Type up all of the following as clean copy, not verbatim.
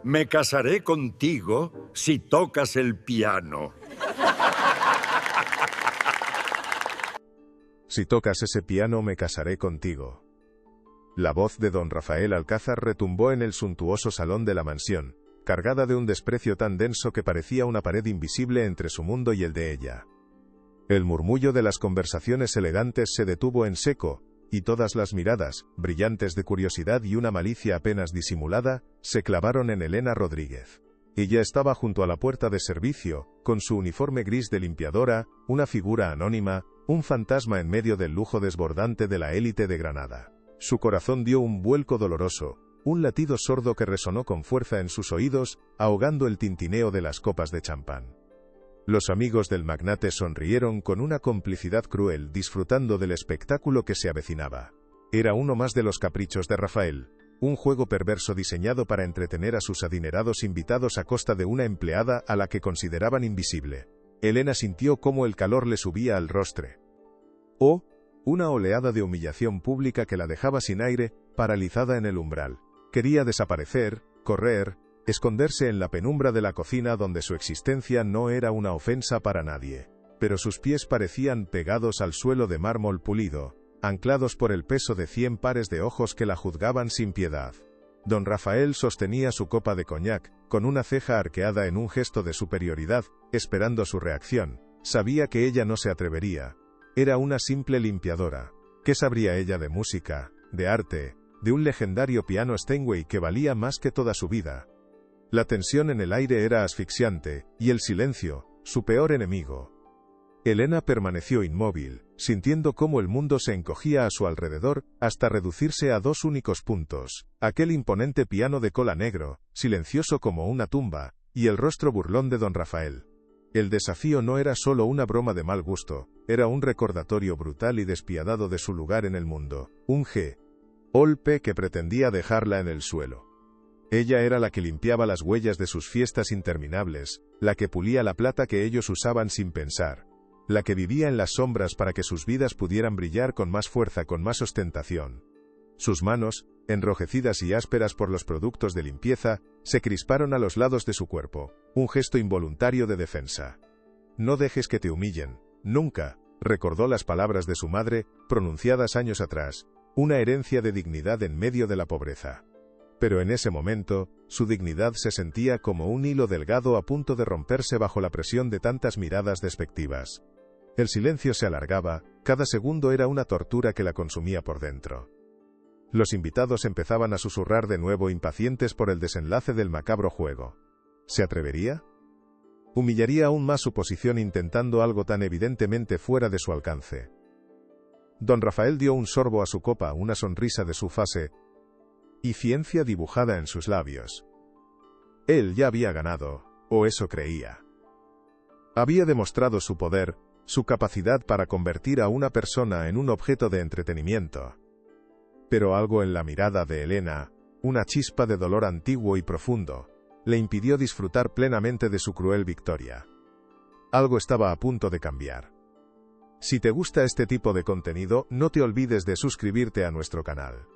Me casaré contigo si tocas el piano. Si tocas ese piano, me casaré contigo. La voz de don Rafael Alcázar retumbó en el suntuoso salón de la mansión, cargada de un desprecio tan denso que parecía una pared invisible entre su mundo y el de ella. El murmullo de las conversaciones elegantes se detuvo en seco, y todas las miradas, brillantes de curiosidad y una malicia apenas disimulada, se clavaron en Elena Rodríguez. Ella estaba junto a la puerta de servicio, con su uniforme gris de limpiadora, una figura anónima, un fantasma en medio del lujo desbordante de la élite de Granada. Su corazón dio un vuelco doloroso, un latido sordo que resonó con fuerza en sus oídos, ahogando el tintineo de las copas de champán. Los amigos del magnate sonrieron con una complicidad cruel, disfrutando del espectáculo que se avecinaba. Era uno más de los caprichos de Rafael, un juego perverso diseñado para entretener a sus adinerados invitados a costa de una empleada a la que consideraban invisible. Elena sintió cómo el calor le subía al rostro. ¡Oh! Una oleada de humillación pública que la dejaba sin aire, paralizada en el umbral. Quería desaparecer, correr, esconderse en la penumbra de la cocina donde su existencia no era una ofensa para nadie. Pero sus pies parecían pegados al suelo de mármol pulido, anclados por el peso de 100 pares de ojos que la juzgaban sin piedad. Don Rafael sostenía su copa de coñac, con una ceja arqueada en un gesto de superioridad, esperando su reacción. Sabía que ella no se atrevería. Era una simple limpiadora. ¿Qué sabría ella de música, de arte, de un legendario piano Steinway que valía más que toda su vida? La tensión en el aire era asfixiante, y el silencio, su peor enemigo. Elena permaneció inmóvil, sintiendo cómo el mundo se encogía a su alrededor, hasta reducirse a dos únicos puntos: aquel imponente piano de cola negro, silencioso como una tumba, y el rostro burlón de don Rafael. El desafío no era solo una broma de mal gusto, era un recordatorio brutal y despiadado de su lugar en el mundo, un golpe que pretendía dejarla en el suelo. Ella era la que limpiaba las huellas de sus fiestas interminables, la que pulía la plata que ellos usaban sin pensar, la que vivía en las sombras para que sus vidas pudieran brillar con más fuerza, con más ostentación. Sus manos, enrojecidas y ásperas por los productos de limpieza, se crisparon a los lados de su cuerpo, un gesto involuntario de defensa. No dejes que te humillen, nunca, recordó las palabras de su madre, pronunciadas años atrás, una herencia de dignidad en medio de la pobreza. Pero en ese momento, su dignidad se sentía como un hilo delgado a punto de romperse bajo la presión de tantas miradas despectivas. El silencio se alargaba, cada segundo era una tortura que la consumía por dentro. Los invitados empezaban a susurrar de nuevo, impacientes por el desenlace del macabro juego. ¿Se atrevería? Humillaría aún más su posición intentando algo tan evidentemente fuera de su alcance. Don Rafael dio un sorbo a su copa, una sonrisa de su fase y ciencia dibujada en sus labios. Él ya había ganado, o eso creía. Había demostrado su poder, su capacidad para convertir a una persona en un objeto de entretenimiento. Pero algo en la mirada de Elena, una chispa de dolor antiguo y profundo, le impidió disfrutar plenamente de su cruel victoria. Algo estaba a punto de cambiar. Si te gusta este tipo de contenido, no te olvides de suscribirte a nuestro canal.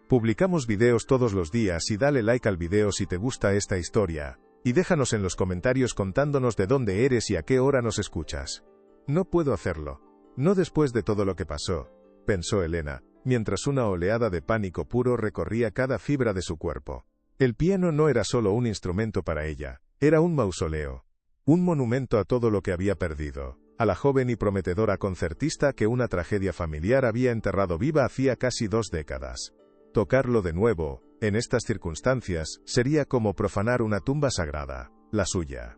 Publicamos videos todos los días y dale like al video si te gusta esta historia, y déjanos en los comentarios contándonos de dónde eres y a qué hora nos escuchas. No puedo hacerlo. No después de todo lo que pasó, pensó Elena, mientras una oleada de pánico puro recorría cada fibra de su cuerpo. El piano no era solo un instrumento para ella, era un mausoleo, un monumento a todo lo que había perdido, a la joven y prometedora concertista que una tragedia familiar había enterrado viva hacía casi 2 décadas. Tocarlo de nuevo, en estas circunstancias, sería como profanar una tumba sagrada, la suya.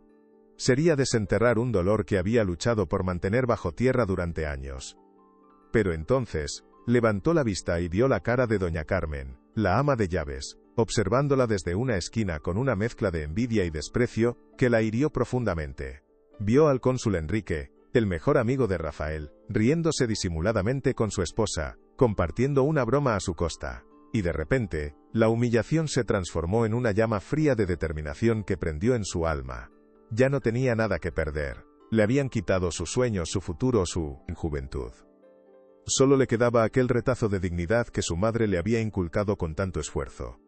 Sería desenterrar un dolor que había luchado por mantener bajo tierra durante años. Pero entonces, levantó la vista y vio la cara de doña Carmen, la ama de llaves, observándola desde una esquina con una mezcla de envidia y desprecio, que la hirió profundamente. Vio al cónsul Enrique, el mejor amigo de Rafael, riéndose disimuladamente con su esposa, compartiendo una broma a su costa. Y de repente, la humillación se transformó en una llama fría de determinación que prendió en su alma. Ya no tenía nada que perder. Le habían quitado sus sueños, su futuro, su juventud. Solo le quedaba aquel retazo de dignidad que su madre le había inculcado con tanto esfuerzo.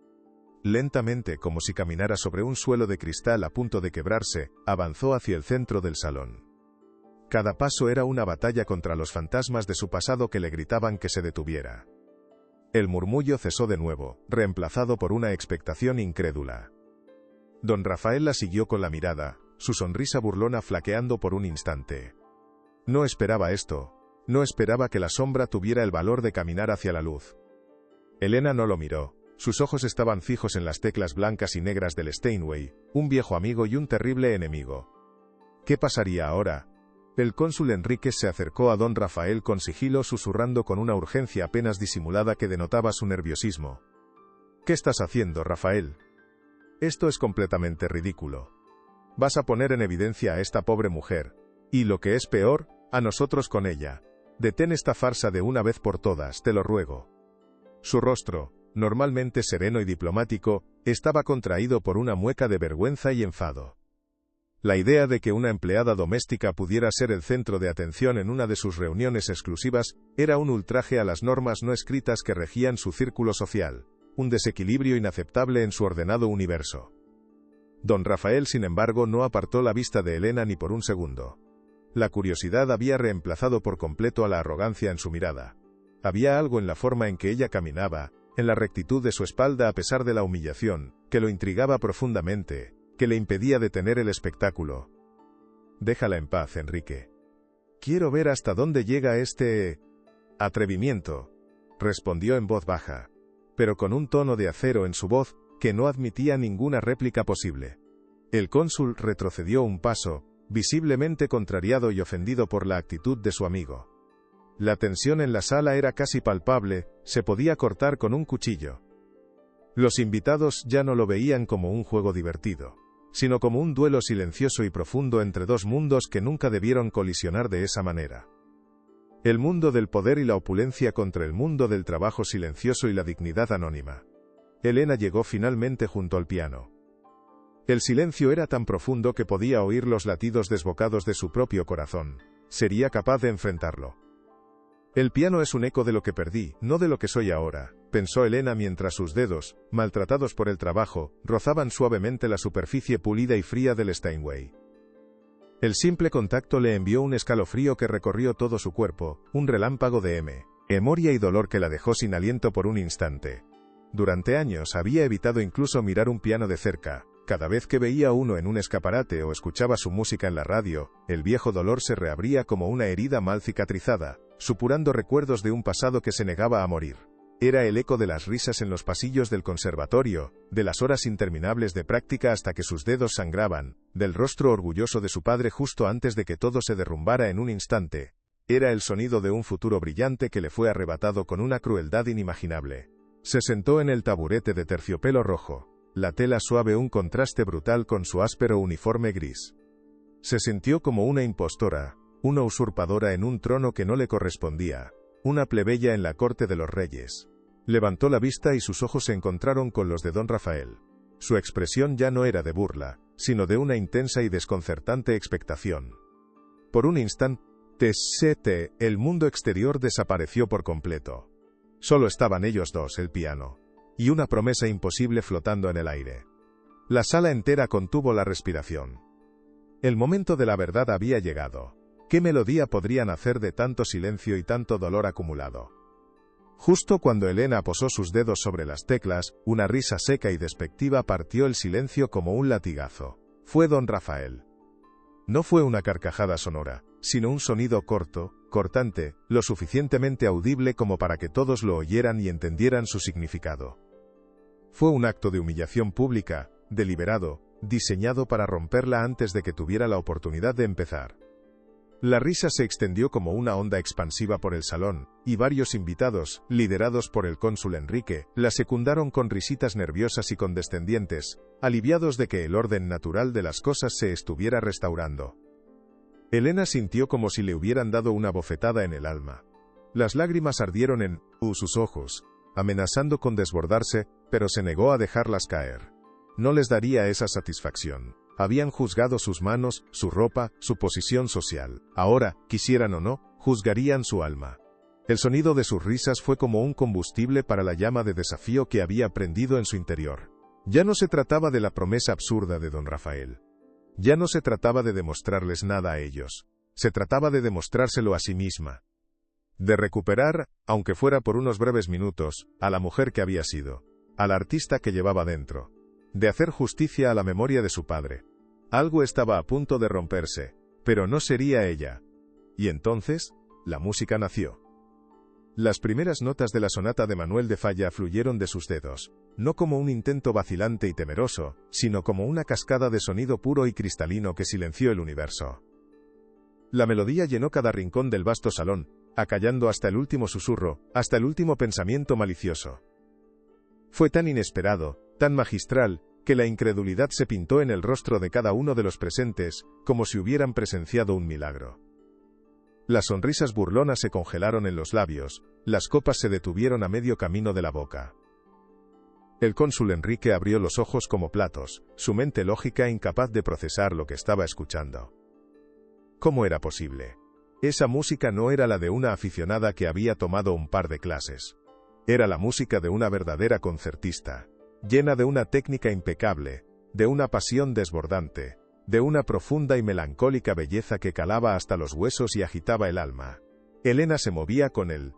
lentamente como si caminara sobre un suelo de cristal a punto de quebrarse, avanzó hacia el centro del salón. Cada paso era una batalla contra los fantasmas de su pasado que le gritaban que se detuviera. El murmullo cesó de nuevo, reemplazado por una expectación incrédula. Don Rafael la siguió con la mirada, su sonrisa burlona flaqueando por un instante. No esperaba esto, no esperaba que la sombra tuviera el valor de caminar hacia la luz. Elena no lo miró, sus ojos estaban fijos en las teclas blancas y negras del Steinway, un viejo amigo y un terrible enemigo. ¿Qué pasaría ahora? El cónsul Enríquez se acercó a don Rafael con sigilo, susurrando con una urgencia apenas disimulada que denotaba su nerviosismo. ¿Qué estás haciendo, Rafael? Esto es completamente ridículo. Vas a poner en evidencia a esta pobre mujer, y lo que es peor, a nosotros con ella. Detén esta farsa de una vez por todas, te lo ruego. Su rostro, normalmente sereno y diplomático, estaba contraído por una mueca de vergüenza y enfado. La idea de que una empleada doméstica pudiera ser el centro de atención en una de sus reuniones exclusivas era un ultraje a las normas no escritas que regían su círculo social, un desequilibrio inaceptable en su ordenado universo. Don Rafael, sin embargo, no apartó la vista de Elena ni por un segundo. La curiosidad había reemplazado por completo a la arrogancia en su mirada. Había algo en la forma en que ella caminaba, en la rectitud de su espalda a pesar de la humillación, que lo intrigaba profundamente, que le impedía detener el espectáculo. Déjala en paz, Enrique. Quiero ver hasta dónde llega este atrevimiento, respondió en voz baja, pero con un tono de acero en su voz que no admitía ninguna réplica posible. El cónsul retrocedió un paso, visiblemente contrariado y ofendido por la actitud de su amigo. La tensión en la sala era casi palpable, se podía cortar con un cuchillo. Los invitados ya no lo veían como un juego divertido, sino como un duelo silencioso y profundo entre dos mundos que nunca debieron colisionar de esa manera. El mundo del poder y la opulencia contra el mundo del trabajo silencioso y la dignidad anónima. Elena llegó finalmente junto al piano. El silencio era tan profundo que podía oír los latidos desbocados de su propio corazón. Sería capaz de enfrentarlo. El piano es un eco de lo que perdí, no de lo que soy ahora, pensó Elena mientras sus dedos, maltratados por el trabajo, rozaban suavemente la superficie pulida y fría del Steinway. El simple contacto le envió un escalofrío que recorrió todo su cuerpo, un relámpago de memoria y dolor que la dejó sin aliento por un instante. Durante años había evitado incluso mirar un piano de cerca. Cada vez que veía uno en un escaparate o escuchaba su música en la radio, el viejo dolor se reabría como una herida mal cicatrizada, supurando recuerdos de un pasado que se negaba a morir. Era el eco de las risas en los pasillos del conservatorio, de las horas interminables de práctica hasta que sus dedos sangraban, del rostro orgulloso de su padre justo antes de que todo se derrumbara en un instante. Era el sonido de un futuro brillante que le fue arrebatado con una crueldad inimaginable. Se sentó en el taburete de terciopelo rojo. La tela suave un contraste brutal con su áspero uniforme gris. Se sintió como una impostora, una usurpadora en un trono que no le correspondía, una plebeya en la corte de los reyes. Levantó la vista y sus ojos se encontraron con los de don Rafael. Su expresión ya no era de burla, sino de una intensa y desconcertante expectación. Por un instante, el mundo exterior desapareció por completo. Solo estaban ellos dos, el piano y una promesa imposible flotando en el aire. La sala entera contuvo la respiración. El momento de la verdad había llegado. ¿Qué melodía podrían hacer de tanto silencio y tanto dolor acumulado? Justo cuando Elena posó sus dedos sobre las teclas, una risa seca y despectiva partió el silencio como un latigazo. Fue don Rafael. No fue una carcajada sonora, sino un sonido corto, cortante, lo suficientemente audible como para que todos lo oyeran y entendieran su significado. Fue un acto de humillación pública, deliberado, diseñado para romperla antes de que tuviera la oportunidad de empezar. La risa se extendió como una onda expansiva por el salón, y varios invitados, liderados por el cónsul Enrique, la secundaron con risitas nerviosas y condescendientes, aliviados de que el orden natural de las cosas se estuviera restaurando. Elena sintió como si le hubieran dado una bofetada en el alma. Las lágrimas ardieron en sus ojos, amenazando con desbordarse, pero se negó a dejarlas caer. No les daría esa satisfacción. Habían juzgado sus manos, su ropa, su posición social. Ahora, quisieran o no, juzgarían su alma. El sonido de sus risas fue como un combustible para la llama de desafío que había prendido en su interior. Ya no se trataba de la promesa absurda de don Rafael. Ya no se trataba de demostrarles nada a ellos. Se trataba de demostrárselo a sí misma. De recuperar, aunque fuera por unos breves minutos, a la mujer que había sido, al artista que llevaba dentro. De hacer justicia a la memoria de su padre. Algo estaba a punto de romperse, pero no sería ella. Y entonces, la música nació. Las primeras notas de la sonata de Manuel de Falla fluyeron de sus dedos, no como un intento vacilante y temeroso, sino como una cascada de sonido puro y cristalino que silenció el universo. La melodía llenó cada rincón del vasto salón, acallando hasta el último susurro, hasta el último pensamiento malicioso. Fue tan inesperado, tan magistral, que la incredulidad se pintó en el rostro de cada uno de los presentes, como si hubieran presenciado un milagro. Las sonrisas burlonas se congelaron en los labios, las copas se detuvieron a medio camino de la boca. El cónsul Enrique abrió los ojos como platos, su mente lógica incapaz de procesar lo que estaba escuchando. ¿Cómo era posible? Esa música no era la de una aficionada que había tomado un par de clases. Era la música de una verdadera concertista, llena de una técnica impecable, de una pasión desbordante, de una profunda y melancólica belleza que calaba hasta los huesos y agitaba el alma. Elena se movía con el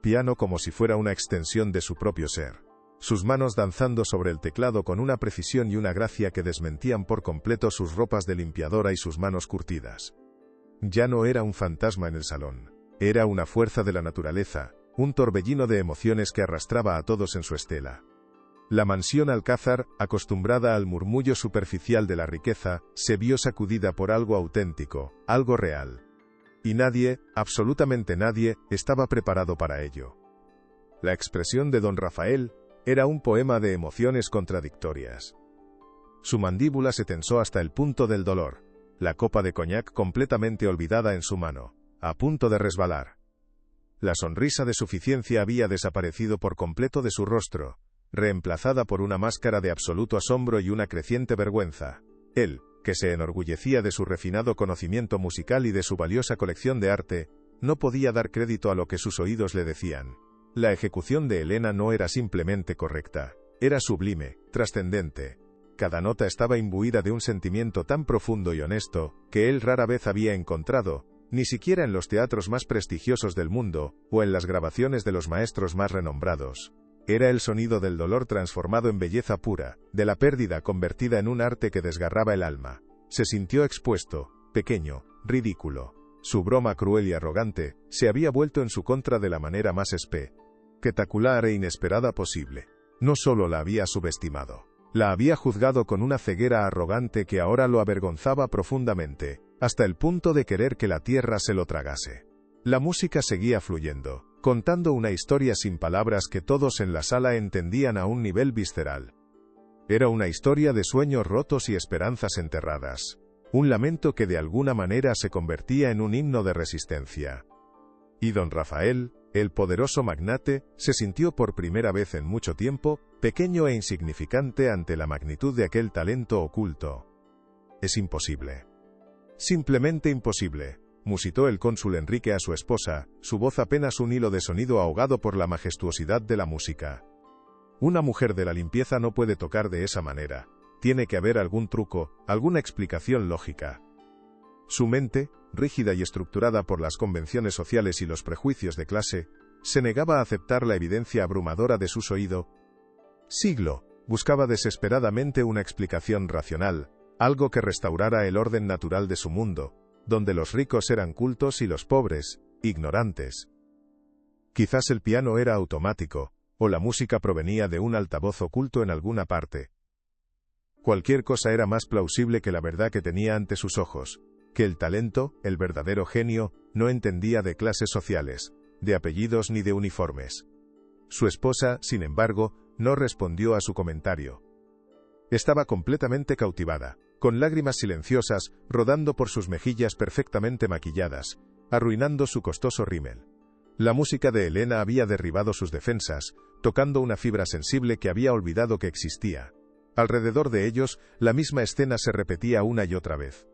piano como si fuera una extensión de su propio ser, sus manos danzando sobre el teclado con una precisión y una gracia que desmentían por completo sus ropas de limpiadora y sus manos curtidas. Ya no era un fantasma en el salón, era una fuerza de la naturaleza, un torbellino de emociones que arrastraba a todos en su estela. La mansión Alcázar, acostumbrada al murmullo superficial de la riqueza, se vio sacudida por algo auténtico, algo real. Y nadie, absolutamente nadie, estaba preparado para ello. La expresión de don Rafael era un poema de emociones contradictorias. Su mandíbula se tensó hasta el punto del dolor, la copa de coñac completamente olvidada en su mano, a punto de resbalar. La sonrisa de suficiencia había desaparecido por completo de su rostro, reemplazada por una máscara de absoluto asombro y una creciente vergüenza. Él, que se enorgullecía de su refinado conocimiento musical y de su valiosa colección de arte, no podía dar crédito a lo que sus oídos le decían. La ejecución de Elena no era simplemente correcta, era sublime, trascendente. Cada nota estaba imbuida de un sentimiento tan profundo y honesto, que él rara vez había encontrado, ni siquiera en los teatros más prestigiosos del mundo, o en las grabaciones de los maestros más renombrados. Era el sonido del dolor transformado en belleza pura, de la pérdida convertida en un arte que desgarraba el alma. Se sintió expuesto, pequeño, ridículo. Su broma cruel y arrogante se había vuelto en su contra de la manera más espectacular e inesperada posible. No solo la había subestimado, la había juzgado con una ceguera arrogante que ahora lo avergonzaba profundamente, hasta el punto de querer que la tierra se lo tragase. La música seguía fluyendo, contando una historia sin palabras que todos en la sala entendían a un nivel visceral. Era una historia de sueños rotos y esperanzas enterradas. Un lamento que de alguna manera se convertía en un himno de resistencia. Y don Rafael, el poderoso magnate, se sintió por primera vez en mucho tiempo, pequeño e insignificante ante la magnitud de aquel talento oculto. Es imposible. Simplemente imposible, musitó el cónsul Enrique a su esposa, su voz apenas un hilo de sonido ahogado por la majestuosidad de la música. Una mujer de la limpieza no puede tocar de esa manera. Tiene que haber algún truco, alguna explicación lógica. Su mente, rígida y estructurada por las convenciones sociales y los prejuicios de clase, se negaba a aceptar la evidencia abrumadora de sus oídos. Buscaba desesperadamente una explicación racional, algo que restaurara el orden natural de su mundo, donde los ricos eran cultos y los pobres, ignorantes. Quizás el piano era automático, o la música provenía de un altavoz oculto en alguna parte. Cualquier cosa era más plausible que la verdad que tenía ante sus ojos, que el talento, el verdadero genio, no entendía de clases sociales, de apellidos ni de uniformes. Su esposa, sin embargo, no respondió a su comentario. Estaba completamente cautivada, con lágrimas silenciosas rodando por sus mejillas perfectamente maquilladas, arruinando su costoso rímel. La música de Elena había derribado sus defensas, tocando una fibra sensible que había olvidado que existía. Alrededor de ellos, la misma escena se repetía una y otra vez.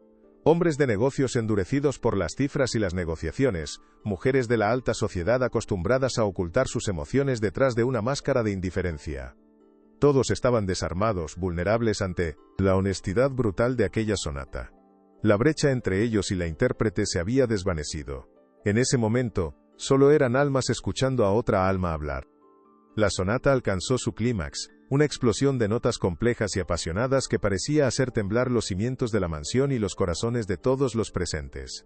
Hombres de negocios endurecidos por las cifras y las negociaciones, mujeres de la alta sociedad acostumbradas a ocultar sus emociones detrás de una máscara de indiferencia. Todos estaban desarmados, vulnerables ante la honestidad brutal de aquella sonata. La brecha entre ellos y la intérprete se había desvanecido. En ese momento, solo eran almas escuchando a otra alma hablar. La sonata alcanzó su clímax, una explosión de notas complejas y apasionadas que parecía hacer temblar los cimientos de la mansión y los corazones de todos los presentes.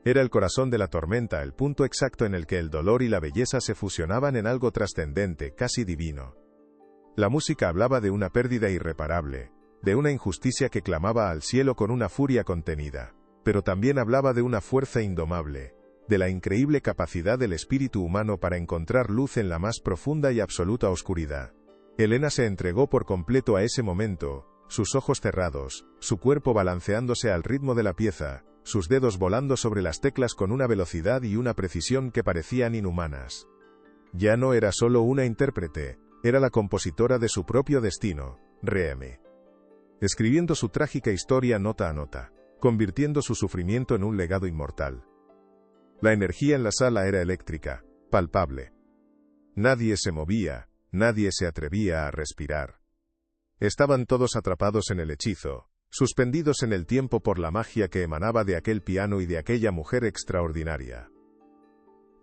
Era el corazón de la tormenta, el punto exacto en el que el dolor y la belleza se fusionaban en algo trascendente, casi divino. La música hablaba de una pérdida irreparable, de una injusticia que clamaba al cielo con una furia contenida, pero también hablaba de una fuerza indomable, de la increíble capacidad del espíritu humano para encontrar luz en la más profunda y absoluta oscuridad. Elena se entregó por completo a ese momento, sus ojos cerrados, su cuerpo balanceándose al ritmo de la pieza, sus dedos volando sobre las teclas con una velocidad y una precisión que parecían inhumanas. Ya no era solo una intérprete, era la compositora de su propio destino, Reeme. Escribiendo su trágica historia nota a nota, convirtiendo su sufrimiento en un legado inmortal. La energía en la sala era eléctrica, palpable. Nadie se movía, nadie se atrevía a respirar. Estaban todos atrapados en el hechizo, suspendidos en el tiempo por la magia que emanaba de aquel piano y de aquella mujer extraordinaria.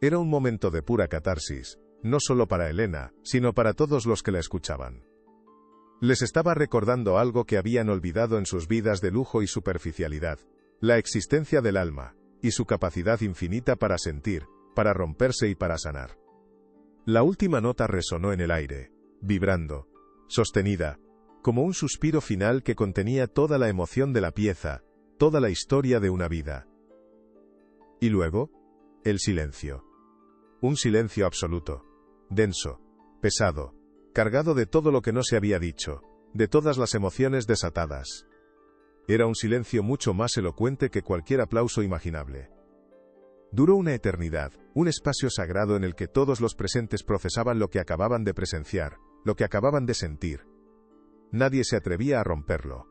Era un momento de pura catarsis, no solo para Elena, sino para todos los que la escuchaban. Les estaba recordando algo que habían olvidado en sus vidas de lujo y superficialidad, la existencia del alma, y su capacidad infinita para sentir, para romperse y para sanar. La última nota resonó en el aire, vibrando, sostenida, como un suspiro final que contenía toda la emoción de la pieza, toda la historia de una vida. Y luego, el silencio. Un silencio absoluto, denso, pesado, cargado de todo lo que no se había dicho, de todas las emociones desatadas. Era un silencio mucho más elocuente que cualquier aplauso imaginable. Duró una eternidad, un espacio sagrado en el que todos los presentes procesaban lo que acababan de presenciar, lo que acababan de sentir. Nadie se atrevía a romperlo.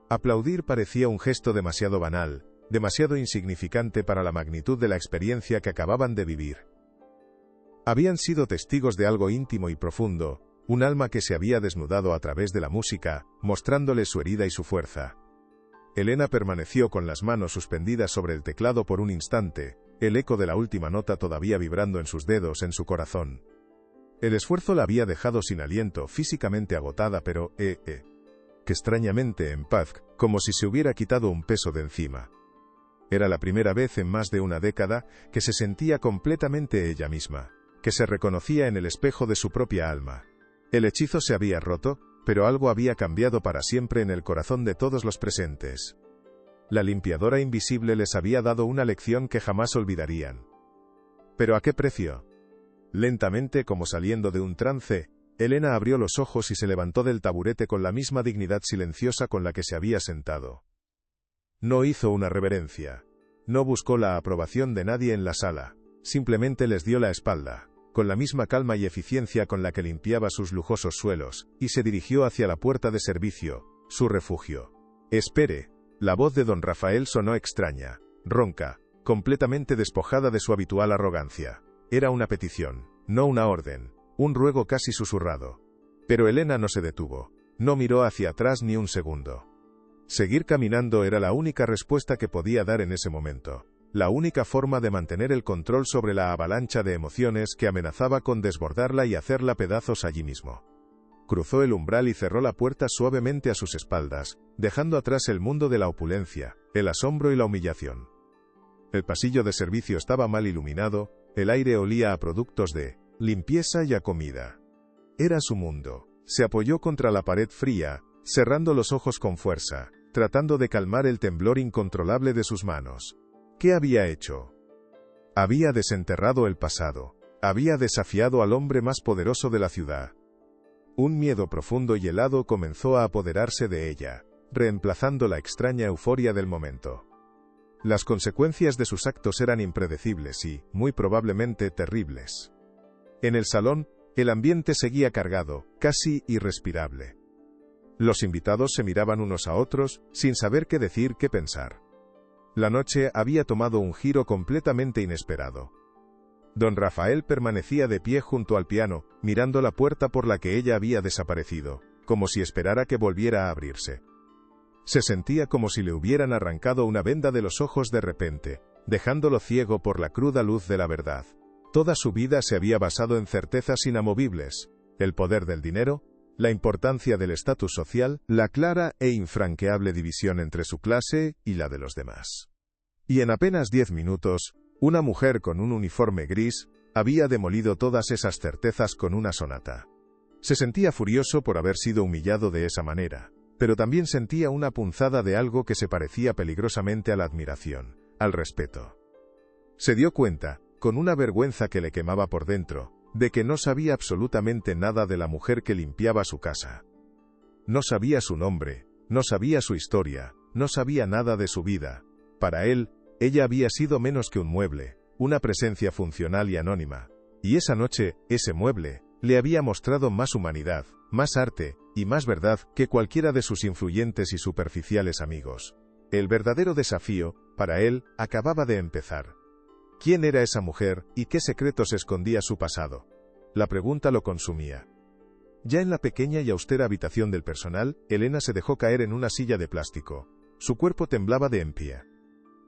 Aplaudir parecía un gesto demasiado banal, demasiado insignificante para la magnitud de la experiencia que acababan de vivir. Habían sido testigos de algo íntimo y profundo, un alma que se había desnudado a través de la música, mostrándole su herida y su fuerza. Elena permaneció con las manos suspendidas sobre el teclado por un instante, el eco de la última nota todavía vibrando en sus dedos, en su corazón. El esfuerzo la había dejado sin aliento, físicamente agotada, pero, que extrañamente en paz, como si se hubiera quitado un peso de encima. Era la primera vez en más de una década que se sentía completamente ella misma, que se reconocía en el espejo de su propia alma. El hechizo se había roto, pero algo había cambiado para siempre en el corazón de todos los presentes. La limpiadora invisible les había dado una lección que jamás olvidarían. ¿Pero a qué precio? Lentamente, como saliendo de un trance, Elena abrió los ojos y se levantó del taburete con la misma dignidad silenciosa con la que se había sentado. No hizo una reverencia. No buscó la aprobación de nadie en la sala. Simplemente les dio la espalda, con la misma calma y eficiencia con la que limpiaba sus lujosos suelos, y se dirigió hacia la puerta de servicio, su refugio. «Espere». La voz de don Rafael sonó extraña, ronca, completamente despojada de su habitual arrogancia. Era una petición, no una orden, un ruego casi susurrado. Pero Elena no se detuvo, no miró hacia atrás ni un segundo. Seguir caminando era la única respuesta que podía dar en ese momento, la única forma de mantener el control sobre la avalancha de emociones que amenazaba con desbordarla y hacerla pedazos allí mismo. Cruzó el umbral y cerró la puerta suavemente a sus espaldas, dejando atrás el mundo de la opulencia, el asombro y la humillación. El pasillo de servicio estaba mal iluminado, el aire olía a productos de limpieza y a comida. Era su mundo. Se apoyó contra la pared fría, cerrando los ojos con fuerza, tratando de calmar el temblor incontrolable de sus manos. ¿Qué había hecho? Había desenterrado el pasado. Había desafiado al hombre más poderoso de la ciudad. Un miedo profundo y helado comenzó a apoderarse de ella, reemplazando la extraña euforia del momento. Las consecuencias de sus actos eran impredecibles y, muy probablemente, terribles. En el salón, el ambiente seguía cargado, casi irrespirable. Los invitados se miraban unos a otros, sin saber qué decir, qué pensar. La noche había tomado un giro completamente inesperado. Don Rafael permanecía de pie junto al piano, mirando la puerta por la que ella había desaparecido, como si esperara que volviera a abrirse. Se sentía como si le hubieran arrancado una venda de los ojos de repente, dejándolo ciego por la cruda luz de la verdad. Toda su vida se había basado en certezas inamovibles: el poder del dinero, la importancia del estatus social, la clara e infranqueable división entre su clase y la de los demás. Y en apenas 10 minutos, una mujer con un uniforme gris había demolido todas esas certezas con una sonata. Se sentía furioso por haber sido humillado de esa manera, pero también sentía una punzada de algo que se parecía peligrosamente a la admiración, al respeto. Se dio cuenta, con una vergüenza que le quemaba por dentro, de que no sabía absolutamente nada de la mujer que limpiaba su casa. No sabía su nombre, no sabía su historia, no sabía nada de su vida. Para él, ella había sido menos que un mueble, una presencia funcional y anónima. Y esa noche, ese mueble, le había mostrado más humanidad, más arte, y más verdad que cualquiera de sus influyentes y superficiales amigos. El verdadero desafío, para él, acababa de empezar. ¿Quién era esa mujer, y qué secretos escondía su pasado? La pregunta lo consumía. Ya en la pequeña y austera habitación del personal, Elena se dejó caer en una silla de plástico. Su cuerpo temblaba de empía.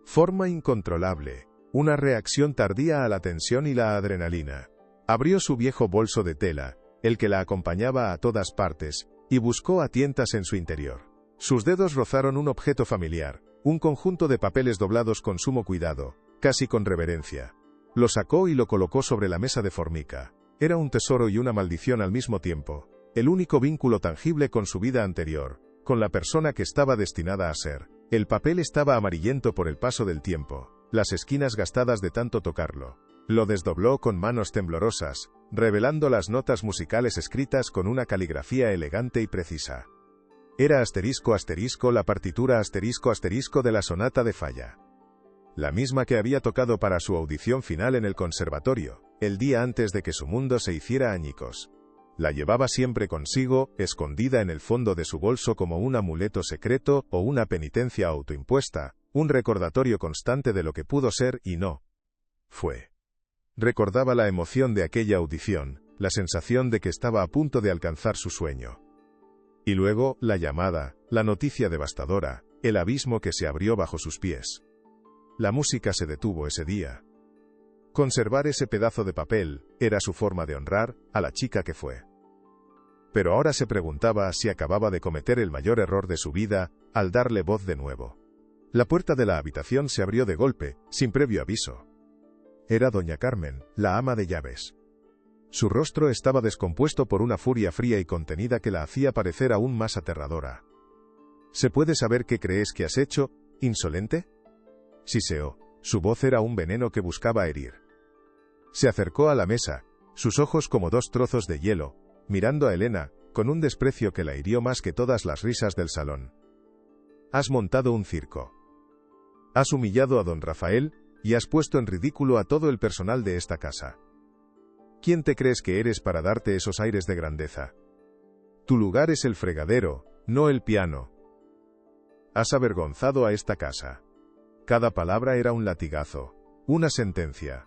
Forma incontrolable, una reacción tardía a la tensión y la adrenalina. Abrió su viejo bolso de tela, el que la acompañaba a todas partes, y buscó a tientas en su interior. Sus dedos rozaron un objeto familiar, un conjunto de papeles doblados con sumo cuidado, casi con reverencia. Lo sacó y lo colocó sobre la mesa de formica. Era un tesoro y una maldición al mismo tiempo, el único vínculo tangible con su vida anterior, con la persona que estaba destinada a ser. El papel estaba amarillento por el paso del tiempo, las esquinas gastadas de tanto tocarlo. Lo desdobló con manos temblorosas, revelando las notas musicales escritas con una caligrafía elegante y precisa. Era asterisco asterisco la partitura asterisco asterisco de la sonata de Falla. La misma que había tocado para su audición final en el conservatorio, el día antes de que su mundo se hiciera añicos. La llevaba siempre consigo, escondida en el fondo de su bolso como un amuleto secreto o una penitencia autoimpuesta, un recordatorio constante de lo que pudo ser y no fue. Recordaba la emoción de aquella audición, la sensación de que estaba a punto de alcanzar su sueño. Y luego, la llamada, la noticia devastadora, el abismo que se abrió bajo sus pies. La música se detuvo ese día. Conservar ese pedazo de papel era su forma de honrar a la chica que fue. Pero ahora se preguntaba si acababa de cometer el mayor error de su vida al darle voz de nuevo. La puerta de la habitación se abrió de golpe, sin previo aviso. Era doña Carmen, la ama de llaves. Su rostro estaba descompuesto por una furia fría y contenida que la hacía parecer aún más aterradora. ¿Se puede saber qué crees que has hecho, insolente? Siseó. Su voz era un veneno que buscaba herir. Se acercó a la mesa, sus ojos como dos trozos de hielo, mirando a Elena, con un desprecio que la hirió más que todas las risas del salón. Has montado un circo. Has humillado a don Rafael, y has puesto en ridículo a todo el personal de esta casa. ¿Quién te crees que eres para darte esos aires de grandeza? Tu lugar es el fregadero, no el piano. Has avergonzado a esta casa. Cada palabra era un latigazo, una sentencia.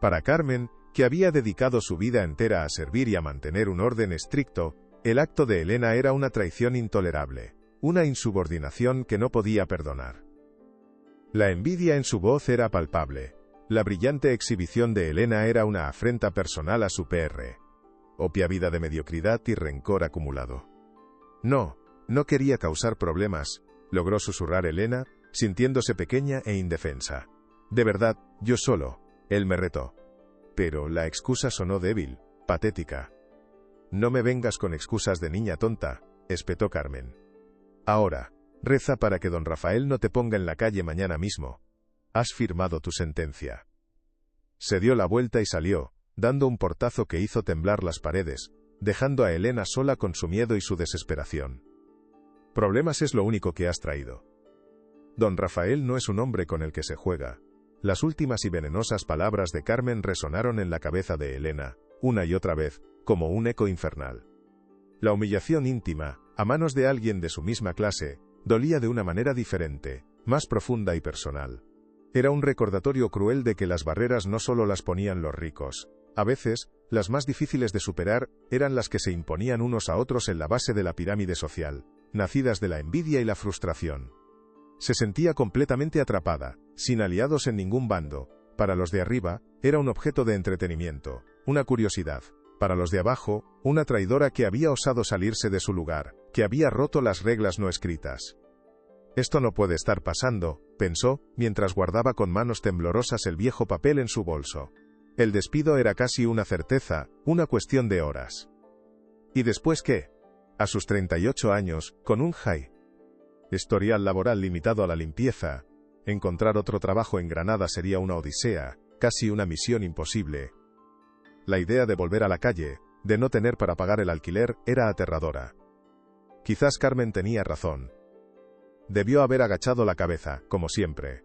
Para Carmen, que había dedicado su vida entera a servir y a mantener un orden estricto, el acto de Elena era una traición intolerable, una insubordinación que no podía perdonar. La envidia en su voz era palpable. La brillante exhibición de Elena era una afrenta personal a su PR. Opia vida de mediocridad y rencor acumulado. No quería causar problemas, logró susurrar Elena, sintiéndose pequeña e indefensa. De verdad, yo solo. Él me retó. Pero la excusa sonó débil, patética. No me vengas con excusas de niña tonta, espetó Carmen. Ahora, reza para que don Rafael no te ponga en la calle mañana mismo. Has firmado tu sentencia. Se dio la vuelta y salió, dando un portazo que hizo temblar las paredes, dejando a Elena sola con su miedo y su desesperación. Problemas es lo único que has traído. Don Rafael no es un hombre con el que se juega. Las últimas y venenosas palabras de Carmen resonaron en la cabeza de Elena, una y otra vez, como un eco infernal. La humillación íntima, a manos de alguien de su misma clase, dolía de una manera diferente, más profunda y personal. Era un recordatorio cruel de que las barreras no solo las ponían los ricos. A veces, las más difíciles de superar eran las que se imponían unos a otros en la base de la pirámide social, nacidas de la envidia y la frustración. Se sentía completamente atrapada, sin aliados en ningún bando. Para los de arriba, era un objeto de entretenimiento, una curiosidad. Para los de abajo, una traidora que había osado salirse de su lugar, que había roto las reglas no escritas. Esto no puede estar pasando, pensó, mientras guardaba con manos temblorosas el viejo papel en su bolso. El despido era casi una certeza, una cuestión de horas. ¿Y después qué? A sus 38 años, con un historial laboral limitado a la limpieza, encontrar otro trabajo en Granada sería una odisea, casi una misión imposible. La idea de volver a la calle, de no tener para pagar el alquiler, era aterradora. Quizás Carmen tenía razón. Debió haber agachado la cabeza, como siempre.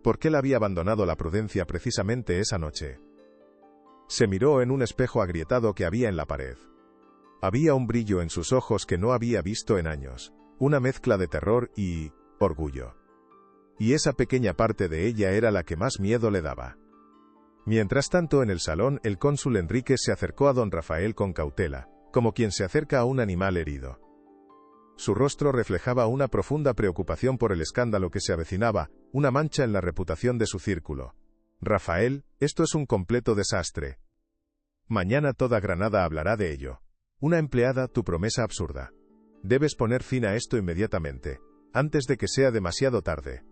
¿Por qué la había abandonado la prudencia precisamente esa noche? Se miró en un espejo agrietado que había en la pared. Había un brillo en sus ojos que no había visto en años, una mezcla de terror y orgullo. Y esa pequeña parte de ella era la que más miedo le daba. Mientras tanto, en el salón, el cónsul Enrique se acercó a don Rafael con cautela, como quien se acerca a un animal herido. Su rostro reflejaba una profunda preocupación por el escándalo que se avecinaba, una mancha en la reputación de su círculo. Rafael, esto es un completo desastre. Mañana toda Granada hablará de ello. Una empleada, tu promesa absurda. Debes poner fin a esto inmediatamente, antes de que sea demasiado tarde.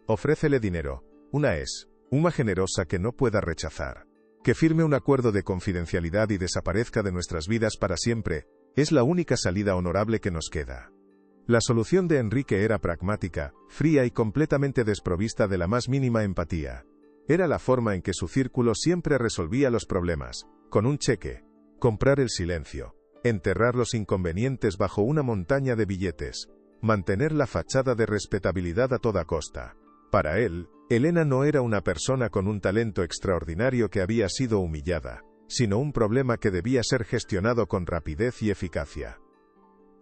Ofrécele dinero, una generosa que no pueda rechazar. Que firme un acuerdo de confidencialidad y desaparezca de nuestras vidas para siempre, es la única salida honorable que nos queda. La solución de Enrique era pragmática, fría y completamente desprovista de la más mínima empatía. Era la forma en que su círculo siempre resolvía los problemas, con un cheque. Comprar el silencio, enterrar los inconvenientes bajo una montaña de billetes, mantener la fachada de respetabilidad a toda costa. Para él, Elena no era una persona con un talento extraordinario que había sido humillada, sino un problema que debía ser gestionado con rapidez y eficacia.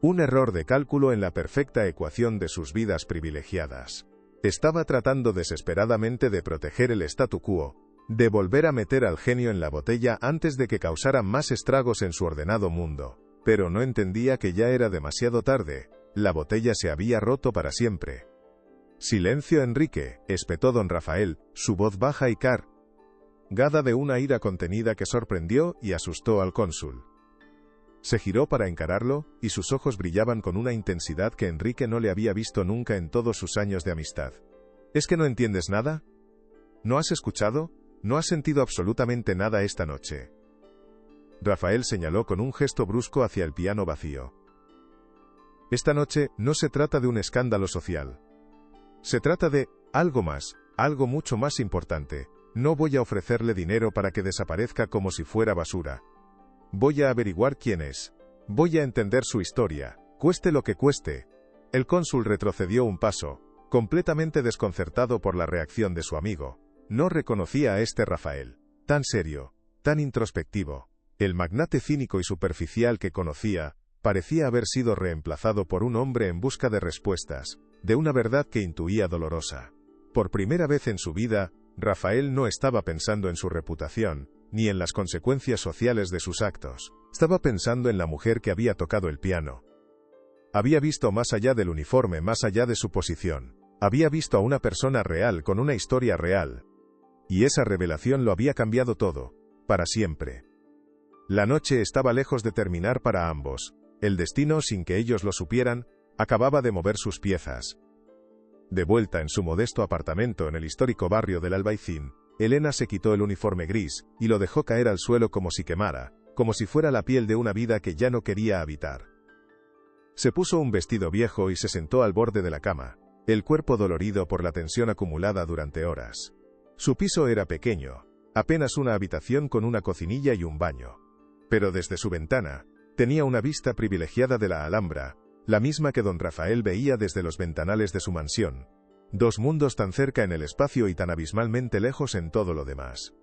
Un error de cálculo en la perfecta ecuación de sus vidas privilegiadas. Estaba tratando desesperadamente de proteger el statu quo, de volver a meter al genio en la botella antes de que causara más estragos en su ordenado mundo, pero no entendía que ya era demasiado tarde, la botella se había roto para siempre. Silencio, Enrique, espetó don Rafael, su voz baja y cargada de una ira contenida que sorprendió y asustó al cónsul. Se giró para encararlo, y sus ojos brillaban con una intensidad que Enrique no le había visto nunca en todos sus años de amistad. ¿Es que no entiendes nada? ¿No has escuchado? ¿No has sentido absolutamente nada esta noche? Rafael señaló con un gesto brusco hacia el piano vacío. Esta noche no se trata de un escándalo social. Se trata de algo más, algo mucho más importante. No voy a ofrecerle dinero para que desaparezca como si fuera basura. Voy a averiguar quién es. Voy a entender su historia, cueste lo que cueste. El cónsul retrocedió un paso, completamente desconcertado por la reacción de su amigo. No reconocía a este Rafael, tan serio, tan introspectivo. El magnate cínico y superficial que conocía, parecía haber sido reemplazado por un hombre en busca de respuestas, de una verdad que intuía dolorosa. Por primera vez en su vida, Rafael no estaba pensando en su reputación, ni en las consecuencias sociales de sus actos. Estaba pensando en la mujer que había tocado el piano. Había visto más allá del uniforme, más allá de su posición. Había visto a una persona real con una historia real. Y esa revelación lo había cambiado todo, para siempre. La noche estaba lejos de terminar para ambos. El destino, sin que ellos lo supieran, acababa de mover sus piezas. De vuelta en su modesto apartamento en el histórico barrio del Albaicín, Elena se quitó el uniforme gris, y lo dejó caer al suelo como si quemara, como si fuera la piel de una vida que ya no quería habitar. Se puso un vestido viejo y se sentó al borde de la cama, el cuerpo dolorido por la tensión acumulada durante horas. Su piso era pequeño, apenas una habitación con una cocinilla y un baño. Pero desde su ventana, tenía una vista privilegiada de la Alhambra, la misma que don Rafael veía desde los ventanales de su mansión. Dos mundos tan cerca en el espacio y tan abismalmente lejos en todo lo demás.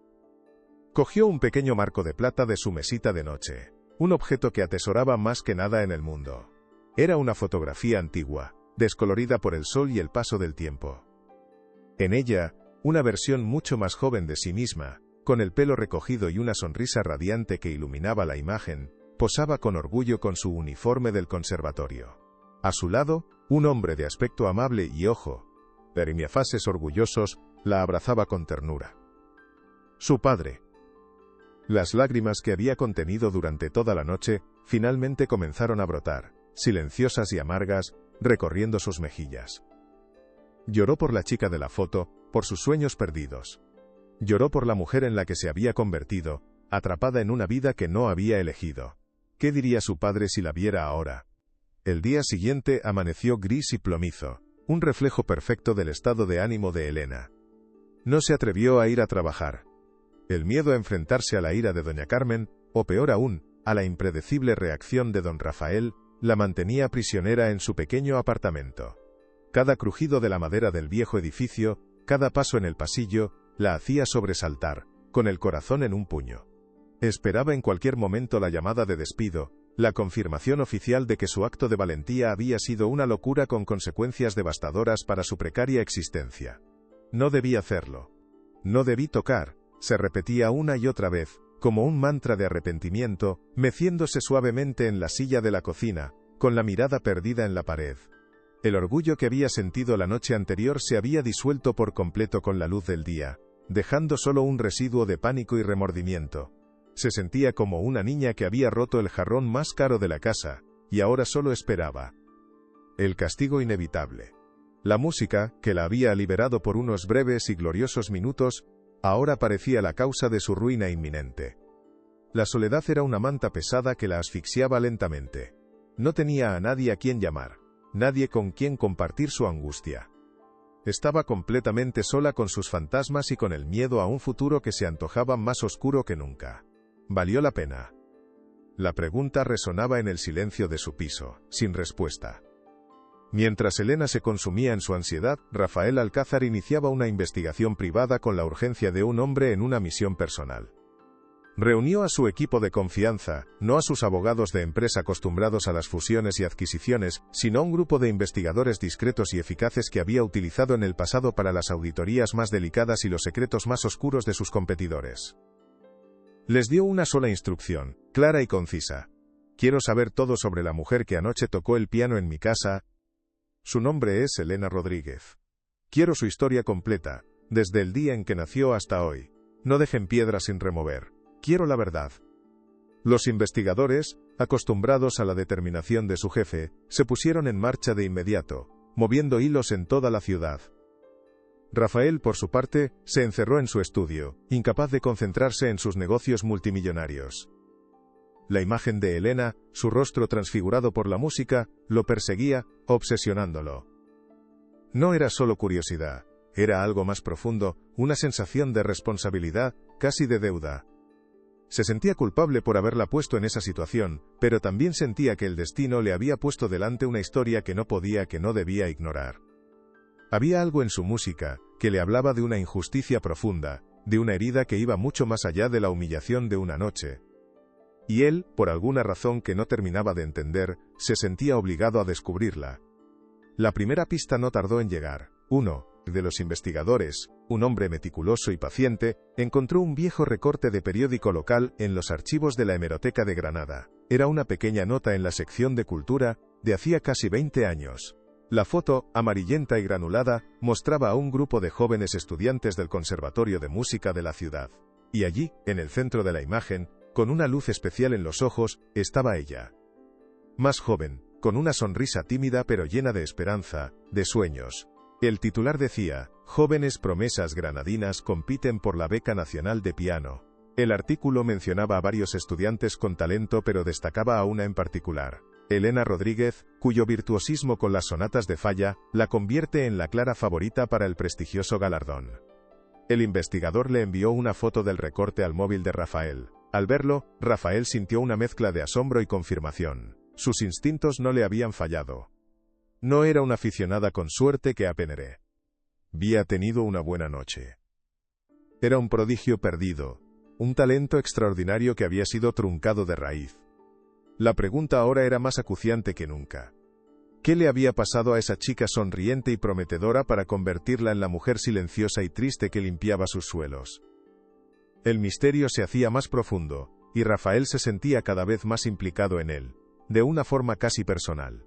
Cogió un pequeño marco de plata de su mesita de noche, un objeto que atesoraba más que nada en el mundo. Era una fotografía antigua, descolorida por el sol y el paso del tiempo. En ella, una versión mucho más joven de sí misma, con el pelo recogido y una sonrisa radiante que iluminaba la imagen, posaba con orgullo con su uniforme del conservatorio. A su lado, un hombre de aspecto amable y ojo, perimiafases orgullosos, la abrazaba con ternura. Su padre. Las lágrimas que había contenido durante toda la noche, finalmente comenzaron a brotar, silenciosas y amargas, recorriendo sus mejillas. Lloró por la chica de la foto, por sus sueños perdidos. Lloró por la mujer en la que se había convertido, atrapada en una vida que no había elegido. ¿Qué diría su padre si la viera ahora? El día siguiente amaneció gris y plomizo, un reflejo perfecto del estado de ánimo de Elena. No se atrevió a ir a trabajar. El miedo a enfrentarse a la ira de doña Carmen, o peor aún, a la impredecible reacción de don Rafael, la mantenía prisionera en su pequeño apartamento. Cada crujido de la madera del viejo edificio, cada paso en el pasillo, la hacía sobresaltar, con el corazón en un puño. Esperaba en cualquier momento la llamada de despido, la confirmación oficial de que su acto de valentía había sido una locura con consecuencias devastadoras para su precaria existencia. No debí hacerlo. No debí tocar, se repetía una y otra vez, como un mantra de arrepentimiento, meciéndose suavemente en la silla de la cocina, con la mirada perdida en la pared. El orgullo que había sentido la noche anterior se había disuelto por completo con la luz del día, dejando solo un residuo de pánico y remordimiento. Se sentía como una niña que había roto el jarrón más caro de la casa, y ahora solo esperaba el castigo inevitable. La música, que la había liberado por unos breves y gloriosos minutos, ahora parecía la causa de su ruina inminente. La soledad era una manta pesada que la asfixiaba lentamente. No tenía a nadie a quien llamar, nadie con quien compartir su angustia. Estaba completamente sola con sus fantasmas y con el miedo a un futuro que se antojaba más oscuro que nunca. ¿Valió la pena? La pregunta resonaba en el silencio de su piso, sin respuesta. Mientras Elena se consumía en su ansiedad, Rafael Alcázar iniciaba una investigación privada con la urgencia de un hombre en una misión personal. Reunió a su equipo de confianza, no a sus abogados de empresa acostumbrados a las fusiones y adquisiciones, sino a un grupo de investigadores discretos y eficaces que había utilizado en el pasado para las auditorías más delicadas y los secretos más oscuros de sus competidores. Les dio una sola instrucción, clara y concisa. Quiero saber todo sobre la mujer que anoche tocó el piano en mi casa. Su nombre es Elena Rodríguez. Quiero su historia completa, desde el día en que nació hasta hoy. No dejen piedra sin remover. Quiero la verdad. Los investigadores, acostumbrados a la determinación de su jefe, se pusieron en marcha de inmediato, moviendo hilos en toda la ciudad. Rafael, por su parte, se encerró en su estudio, incapaz de concentrarse en sus negocios multimillonarios. La imagen de Elena, su rostro transfigurado por la música, lo perseguía, obsesionándolo. No era solo curiosidad, era algo más profundo, una sensación de responsabilidad, casi de deuda. Se sentía culpable por haberla puesto en esa situación, pero también sentía que el destino le había puesto delante una historia que no debía ignorar. Había algo en su música, que le hablaba de una injusticia profunda, de una herida que iba mucho más allá de la humillación de una noche. Y él, por alguna razón que no terminaba de entender, se sentía obligado a descubrirla. La primera pista no tardó en llegar. Uno de los investigadores, un hombre meticuloso y paciente, encontró un viejo recorte de periódico local en los archivos de la Hemeroteca de Granada. Era una pequeña nota en la sección de cultura, de hacía casi 20 años. La foto, amarillenta y granulada, mostraba a un grupo de jóvenes estudiantes del Conservatorio de Música de la ciudad. Y allí, en el centro de la imagen, con una luz especial en los ojos, estaba ella. Más joven, con una sonrisa tímida pero llena de esperanza, de sueños. El titular decía, «Jóvenes promesas granadinas compiten por la beca nacional de piano». El artículo mencionaba a varios estudiantes con talento pero destacaba a una en particular. Elena Rodríguez, cuyo virtuosismo con las sonatas de Falla, la convierte en la clara favorita para el prestigioso galardón. El investigador le envió una foto del recorte al móvil de Rafael. Al verlo, Rafael sintió una mezcla de asombro y confirmación. Sus instintos no le habían fallado. No era una aficionada con suerte que apeneré. Había tenido una buena noche. Era un prodigio perdido, un talento extraordinario que había sido truncado de raíz. La pregunta ahora era más acuciante que nunca. ¿Qué le había pasado a esa chica sonriente y prometedora para convertirla en la mujer silenciosa y triste que limpiaba sus suelos? El misterio se hacía más profundo, y Rafael se sentía cada vez más implicado en él, de una forma casi personal.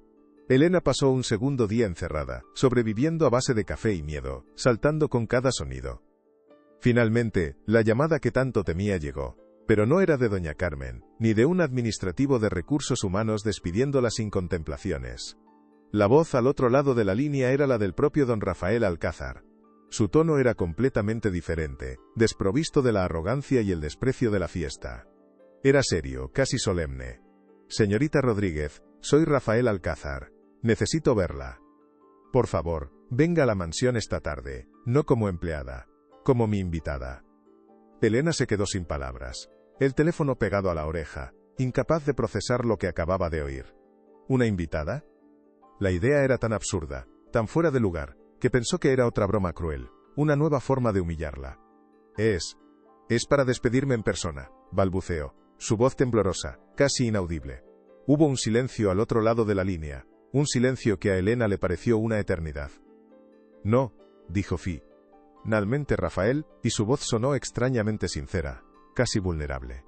Elena pasó un segundo día encerrada, sobreviviendo a base de café y miedo, saltando con cada sonido. Finalmente, la llamada que tanto temía llegó, pero no era de doña Carmen, ni de un administrativo de recursos humanos despidiéndola sin contemplaciones. La voz al otro lado de la línea era la del propio don Rafael Alcázar. Su tono era completamente diferente, desprovisto de la arrogancia y el desprecio de la fiesta. Era serio, casi solemne. Señorita Rodríguez, soy Rafael Alcázar. Necesito verla. Por favor, venga a la mansión esta tarde, no como empleada, como mi invitada. Elena se quedó sin palabras, el teléfono pegado a la oreja, incapaz de procesar lo que acababa de oír. ¿Una invitada? La idea era tan absurda, tan fuera de lugar, que pensó que era otra broma cruel, una nueva forma de humillarla. Es para despedirme en persona, balbuceó, su voz temblorosa, casi inaudible. Hubo un silencio al otro lado de la línea, un silencio que a Elena le pareció una eternidad. No, dijo finalmente Rafael, y su voz sonó extrañamente sincera, casi vulnerable.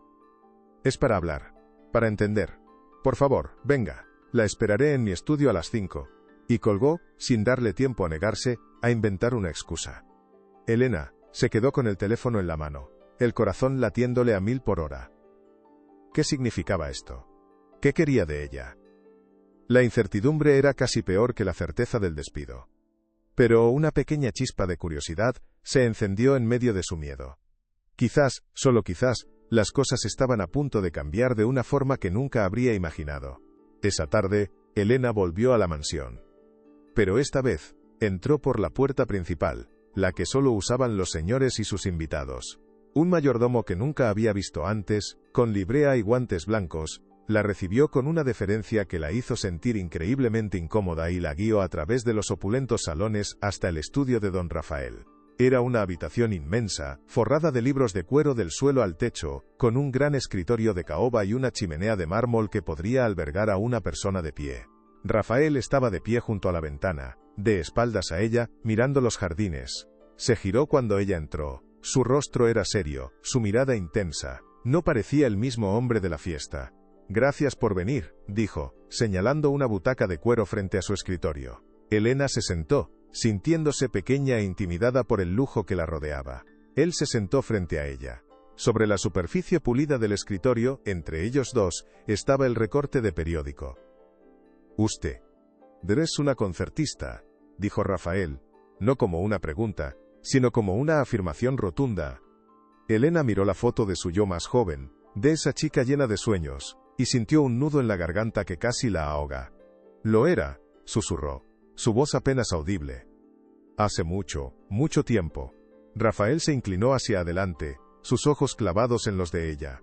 Es para hablar, para entender. Por favor, venga. La esperaré en mi estudio a las 5. Y colgó, sin darle tiempo a negarse, a inventar una excusa. Elena se quedó con el teléfono en la mano, el corazón latiéndole a 1000 por hora. ¿Qué significaba esto? ¿Qué quería de ella? La incertidumbre era casi peor que la certeza del despido. Pero una pequeña chispa de curiosidad se encendió en medio de su miedo. Quizás, solo quizás, las cosas estaban a punto de cambiar de una forma que nunca habría imaginado. Esa tarde, Elena volvió a la mansión. Pero esta vez, entró por la puerta principal, la que solo usaban los señores y sus invitados. Un mayordomo que nunca había visto antes, con librea y guantes blancos, la recibió con una deferencia que la hizo sentir increíblemente incómoda y la guió a través de los opulentos salones hasta el estudio de don Rafael. Era una habitación inmensa, forrada de libros de cuero del suelo al techo, con un gran escritorio de caoba y una chimenea de mármol que podría albergar a una persona de pie. Rafael estaba de pie junto a la ventana, de espaldas a ella, mirando los jardines. Se giró cuando ella entró. Su rostro era serio, su mirada intensa. No parecía el mismo hombre de la fiesta. Gracias por venir, dijo, señalando una butaca de cuero frente a su escritorio. Elena se sentó, sintiéndose pequeña e intimidada por el lujo que la rodeaba. Él se sentó frente a ella. Sobre la superficie pulida del escritorio, entre ellos dos, estaba el recorte de periódico. «Usted es una concertista», dijo Rafael, no como una pregunta, sino como una afirmación rotunda. Elena miró la foto de su yo más joven, de esa chica llena de sueños, y sintió un nudo en la garganta que casi la ahoga. «Lo era», susurró, su voz apenas audible. «Hace mucho, mucho tiempo». Rafael se inclinó hacia adelante, sus ojos clavados en los de ella.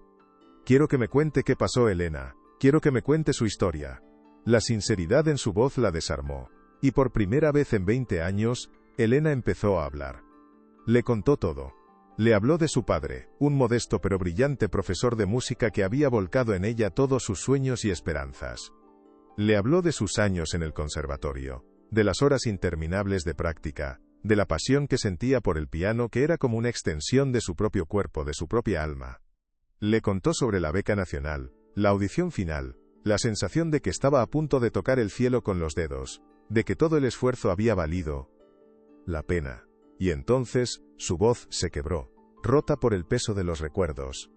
«Quiero que me cuente qué pasó, Elena. Quiero que me cuente su historia». La sinceridad en su voz la desarmó. Y por primera vez en 20 años, Elena empezó a hablar. Le contó todo. Le habló de su padre, un modesto pero brillante profesor de música que había volcado en ella todos sus sueños y esperanzas. Le habló de sus años en el conservatorio, de las horas interminables de práctica, de la pasión que sentía por el piano que era como una extensión de su propio cuerpo, de su propia alma. Le contó sobre la beca nacional, la audición final, la sensación de que estaba a punto de tocar el cielo con los dedos, de que todo el esfuerzo había valido la pena. Y entonces, su voz se quebró, rota por el peso de los recuerdos.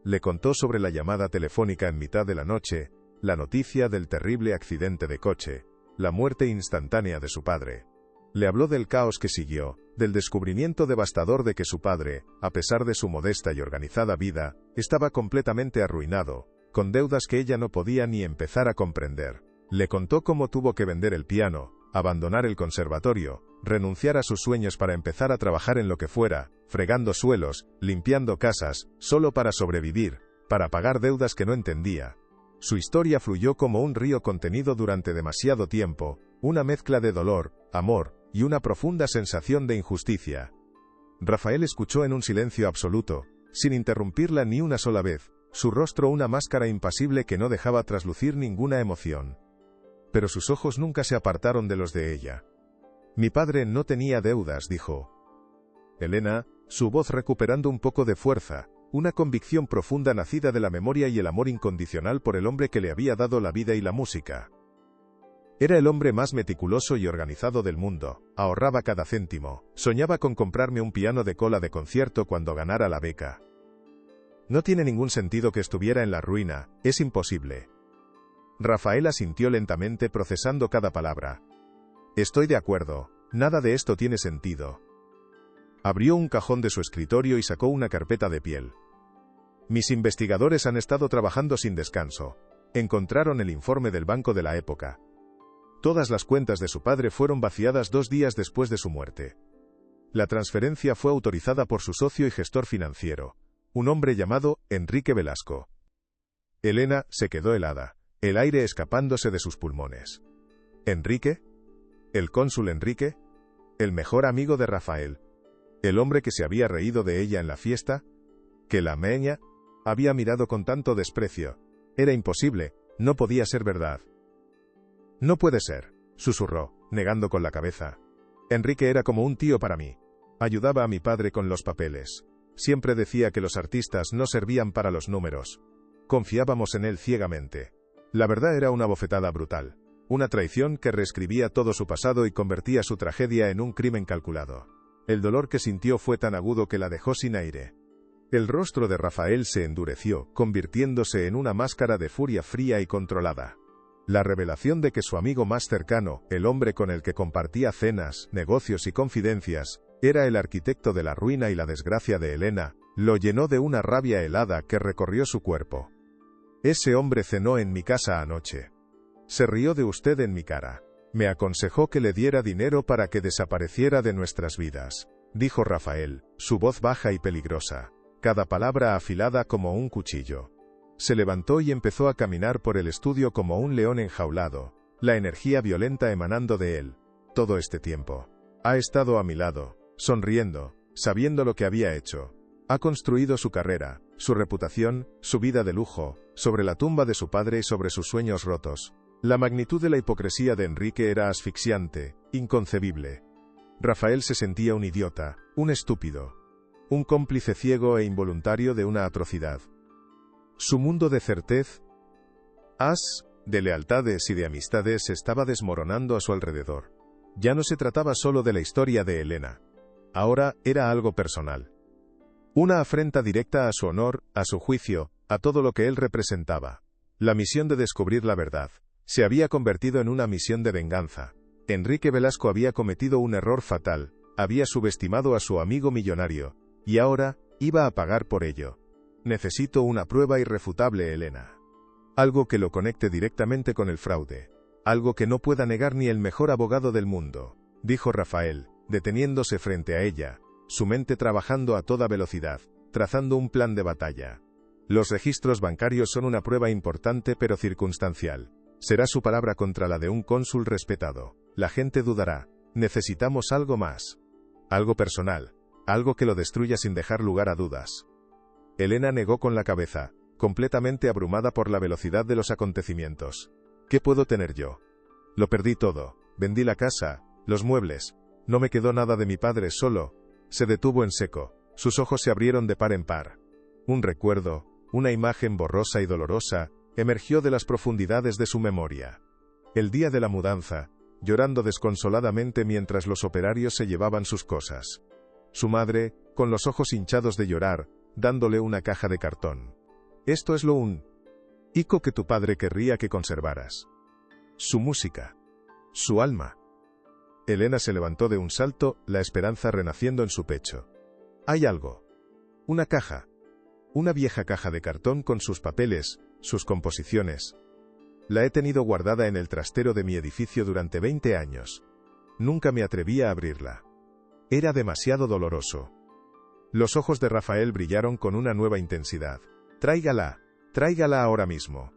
Le contó sobre la llamada telefónica en mitad de la noche, la noticia del terrible accidente de coche, la muerte instantánea de su padre. Le habló del caos que siguió, del descubrimiento devastador de que su padre, a pesar de su modesta y organizada vida, estaba completamente arruinado, con deudas que ella no podía ni empezar a comprender. Le contó cómo tuvo que vender el piano, abandonar el conservatorio, renunciar a sus sueños para empezar a trabajar en lo que fuera, fregando suelos, limpiando casas, solo para sobrevivir, para pagar deudas que no entendía. Su historia fluyó como un río contenido durante demasiado tiempo, una mezcla de dolor, amor, y una profunda sensación de injusticia. Rafael escuchó en un silencio absoluto, sin interrumpirla ni una sola vez, su rostro una máscara impasible que no dejaba traslucir ninguna emoción. pero sus ojos nunca se apartaron de los de ella. Mi padre no tenía deudas, dijo Elena, su voz recuperando un poco de fuerza, una convicción profunda nacida de la memoria y el amor incondicional por el hombre que le había dado la vida y la música. Era el hombre más meticuloso y organizado del mundo, ahorraba cada céntimo, soñaba con comprarme un piano de cola de concierto cuando ganara la beca. No tiene ningún sentido que estuviera en la ruina, es imposible. Rafael asintió lentamente procesando cada palabra. Estoy de acuerdo, nada de esto tiene sentido. Abrió un cajón de su escritorio y sacó una carpeta de piel. Mis investigadores han estado trabajando sin descanso. Encontraron el informe del banco de la época. Todas las cuentas de su padre fueron vaciadas 2 días después de su muerte. La transferencia fue autorizada por su socio y gestor financiero, un hombre llamado Enrique Velasco. Elena se quedó helada, el aire escapándose de sus pulmones. ¿Enrique? ¿El cónsul Enrique? ¿El mejor amigo de Rafael? ¿El hombre que se había reído de ella en la fiesta? ¿Que la meña había mirado con tanto desprecio? Era imposible, no podía ser verdad. No puede ser, susurró, negando con la cabeza. Enrique era como un tío para mí. Ayudaba a mi padre con los papeles. Siempre decía que los artistas no servían para los números. Confiábamos en él ciegamente. La verdad era una bofetada brutal. Una traición que reescribía todo su pasado y convertía su tragedia en un crimen calculado. El dolor que sintió fue tan agudo que la dejó sin aire. El rostro de Rafael se endureció, convirtiéndose en una máscara de furia fría y controlada. La revelación de que su amigo más cercano, el hombre con el que compartía cenas, negocios y confidencias, era el arquitecto de la ruina y la desgracia de Elena, lo llenó de una rabia helada que recorrió su cuerpo. Ese hombre cenó en mi casa anoche. Se rió de usted en mi cara. Me aconsejó que le diera dinero para que desapareciera de nuestras vidas, dijo Rafael, su voz baja y peligrosa, cada palabra afilada como un cuchillo. Se levantó y empezó a caminar por el estudio como un león enjaulado, la energía violenta emanando de él. Todo este tiempo. Ha estado a mi lado, sonriendo, sabiendo lo que había hecho. Ha construido su carrera, su reputación, su vida de lujo, sobre la tumba de su padre y sobre sus sueños rotos. La magnitud de la hipocresía de Enrique era asfixiante, inconcebible. Rafael se sentía un idiota, un estúpido, un cómplice ciego e involuntario de una atrocidad. Su mundo de certeza, de lealtades y de amistades se estaba desmoronando a su alrededor. Ya no se trataba solo de la historia de Elena. Ahora era algo personal. Una afrenta directa a su honor, a su juicio, a todo lo que él representaba. La misión de descubrir la verdad se había convertido en una misión de venganza. Enrique Velasco había cometido un error fatal, había subestimado a su amigo millonario, y ahora iba a pagar por ello. Necesito una prueba irrefutable, Elena. Algo que lo conecte directamente con el fraude. Algo que no pueda negar ni el mejor abogado del mundo, dijo Rafael, deteniéndose frente a ella, su mente trabajando a toda velocidad, trazando un plan de batalla. Los registros bancarios son una prueba importante pero circunstancial. Será su palabra contra la de un cónsul respetado. La gente dudará. Necesitamos algo más. Algo personal. Algo que lo destruya sin dejar lugar a dudas. Elena negó con la cabeza, completamente abrumada por la velocidad de los acontecimientos. ¿Qué puedo tener yo? Lo perdí todo. Vendí la casa, los muebles. No me quedó nada de mi padre, solo. Se detuvo en seco. Sus ojos se abrieron de par en par. Un recuerdo, una imagen borrosa y dolorosa, emergió de las profundidades de su memoria. El día de la mudanza, llorando desconsoladamente mientras los operarios se llevaban sus cosas. Su madre, con los ojos hinchados de llorar, dándole una caja de cartón. Esto es lo único que tu padre querría que conservaras. Su música. Su alma. Elena se levantó de un salto, la esperanza renaciendo en su pecho. Hay algo. Una caja. Una vieja caja de cartón con sus papeles, sus composiciones. La he tenido guardada en el trastero de mi edificio durante 20 años. Nunca me atreví a abrirla. Era demasiado doloroso. Los ojos de Rafael brillaron con una nueva intensidad. Tráigala, tráigala ahora mismo.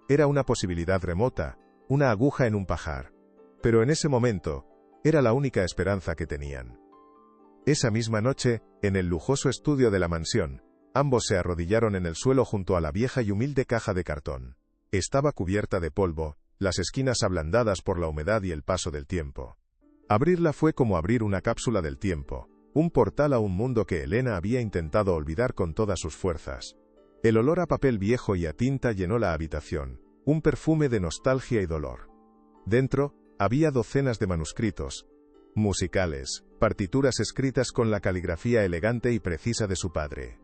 Era una posibilidad remota, una aguja en un pajar. Pero en ese momento, era la única esperanza que tenían. Esa misma noche, en el lujoso estudio de la mansión, ambos se arrodillaron en el suelo junto a la vieja y humilde caja de cartón. Estaba cubierta de polvo, las esquinas ablandadas por la humedad y el paso del tiempo. Abrirla fue como abrir una cápsula del tiempo, un portal a un mundo que Elena había intentado olvidar con todas sus fuerzas. El olor a papel viejo y a tinta llenó la habitación, un perfume de nostalgia y dolor. Dentro, había docenas de manuscritos musicales, partituras escritas con la caligrafía elegante y precisa de su padre.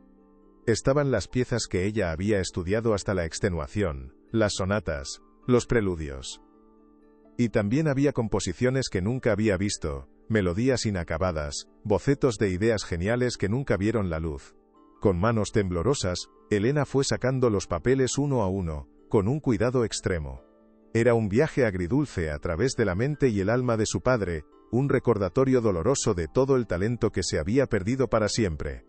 Estaban las piezas que ella había estudiado hasta la extenuación, las sonatas, los preludios. Y también había composiciones que nunca había visto, melodías inacabadas, bocetos de ideas geniales que nunca vieron la luz. Con manos temblorosas, Elena fue sacando los papeles uno a uno, con un cuidado extremo. Era un viaje agridulce a través de la mente y el alma de su padre, un recordatorio doloroso de todo el talento que se había perdido para siempre.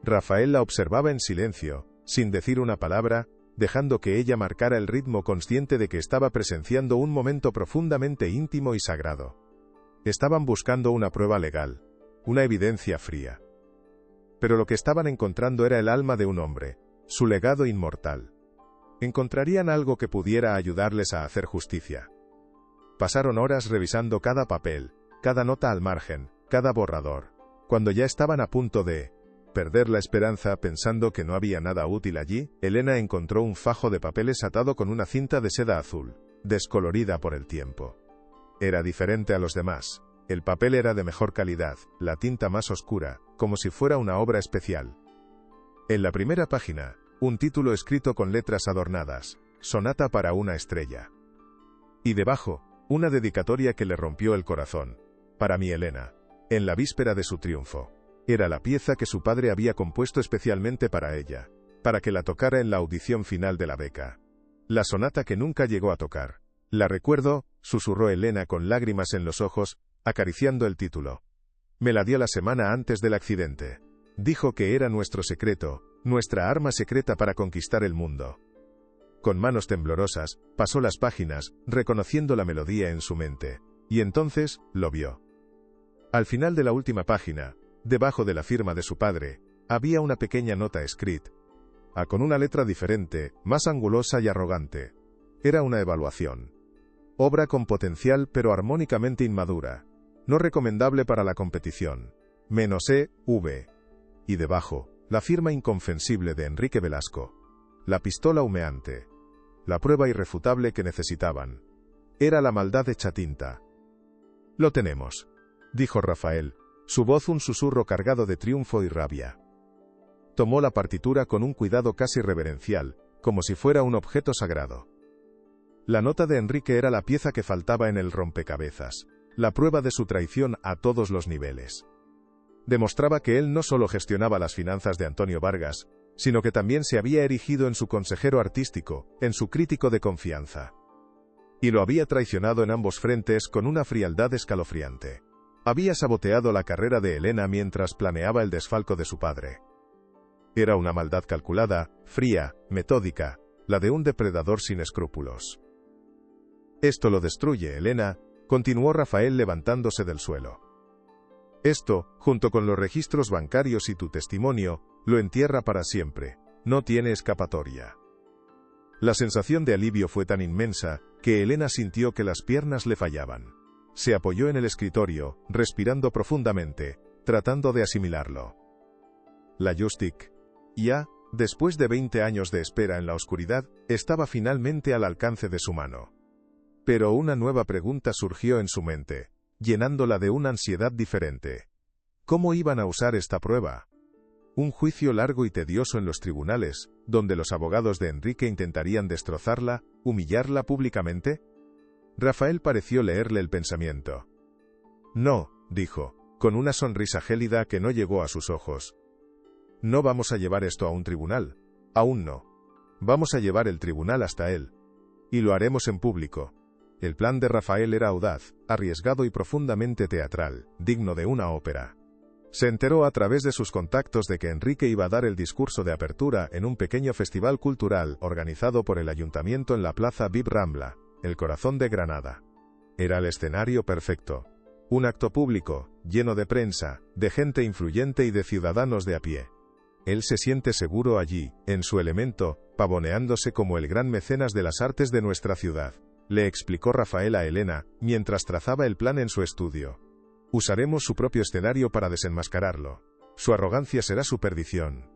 Rafael la observaba en silencio, sin decir una palabra, dejando que ella marcara el ritmo, consciente de que estaba presenciando un momento profundamente íntimo y sagrado. Estaban buscando una prueba legal, una evidencia fría. Pero lo que estaban encontrando era el alma de un hombre, su legado inmortal. Encontrarían algo que pudiera ayudarles a hacer justicia. Pasaron horas revisando cada papel, cada nota al margen, cada borrador. Cuando ya estaban a punto de perder la esperanza pensando que no había nada útil allí, Elena encontró un fajo de papeles atado con una cinta de seda azul, descolorida por el tiempo. Era diferente a los demás. El papel era de mejor calidad, la tinta más oscura, como si fuera una obra especial. En la primera página, un título escrito con letras adornadas, Sonata para una estrella. Y debajo, una dedicatoria que le rompió el corazón. Para mi Elena. En la víspera de su triunfo. Era la pieza que su padre había compuesto especialmente para ella, para que la tocara en la audición final de la beca. La sonata que nunca llegó a tocar. La recuerdo, susurró Elena con lágrimas en los ojos, acariciando el título. Me la dio la semana antes del accidente. Dijo que era nuestro secreto, nuestra arma secreta para conquistar el mundo. Con manos temblorosas, pasó las páginas, reconociendo la melodía en su mente. Y entonces, lo vio. Al final de la última página, debajo de la firma de su padre, había una pequeña nota escrita, con una letra diferente, más angulosa y arrogante. Era una evaluación. Obra con potencial pero armónicamente inmadura. No recomendable para la competición. -EV. Y debajo, la firma inconfensible de Enrique Velasco. La pistola humeante. La prueba irrefutable que necesitaban. Era la maldad hecha tinta. Lo tenemos, dijo Rafael, su voz un susurro cargado de triunfo y rabia. Tomó la partitura con un cuidado casi reverencial, como si fuera un objeto sagrado. La nota de Enrique era la pieza que faltaba en el rompecabezas, la prueba de su traición a todos los niveles. Demostraba que él no solo gestionaba las finanzas de Antonio Vargas, sino que también se había erigido en su consejero artístico, en su crítico de confianza. Y lo había traicionado en ambos frentes con una frialdad escalofriante. Había saboteado la carrera de Elena mientras planeaba el desfalco de su padre. Era una maldad calculada, fría, metódica, la de un depredador sin escrúpulos. Esto lo destruye, Elena, continuó Rafael levantándose del suelo. Esto, junto con los registros bancarios y tu testimonio, lo entierra para siempre. No tiene escapatoria. La sensación de alivio fue tan inmensa, que Elena sintió que las piernas le fallaban. Se apoyó en el escritorio, respirando profundamente, tratando de asimilarlo. La Justic, ya, después de 20 años de espera en la oscuridad, estaba finalmente al alcance de su mano. Pero una nueva pregunta surgió en su mente, llenándola de una ansiedad diferente. ¿Cómo iban a usar esta prueba? Un juicio largo y tedioso en los tribunales, donde los abogados de Enrique intentarían destrozarla, humillarla públicamente. Rafael pareció leerle el pensamiento. No, dijo, con una sonrisa gélida que no llegó a sus ojos. No vamos a llevar esto a un tribunal. Aún no. Vamos a llevar el tribunal hasta él. Y lo haremos en público. El plan de Rafael era audaz, arriesgado y profundamente teatral, digno de una ópera. Se enteró a través de sus contactos de que Enrique iba a dar el discurso de apertura en un pequeño festival cultural organizado por el ayuntamiento en la plaza Vip Rambla, el corazón de Granada. Era el escenario perfecto. Un acto público, lleno de prensa, de gente influyente y de ciudadanos de a pie. Él se siente seguro allí, en su elemento, pavoneándose como el gran mecenas de las artes de nuestra ciudad. le explicó Rafael a Elena, mientras trazaba el plan en su estudio. Usaremos su propio escenario para desenmascararlo. Su arrogancia será su perdición.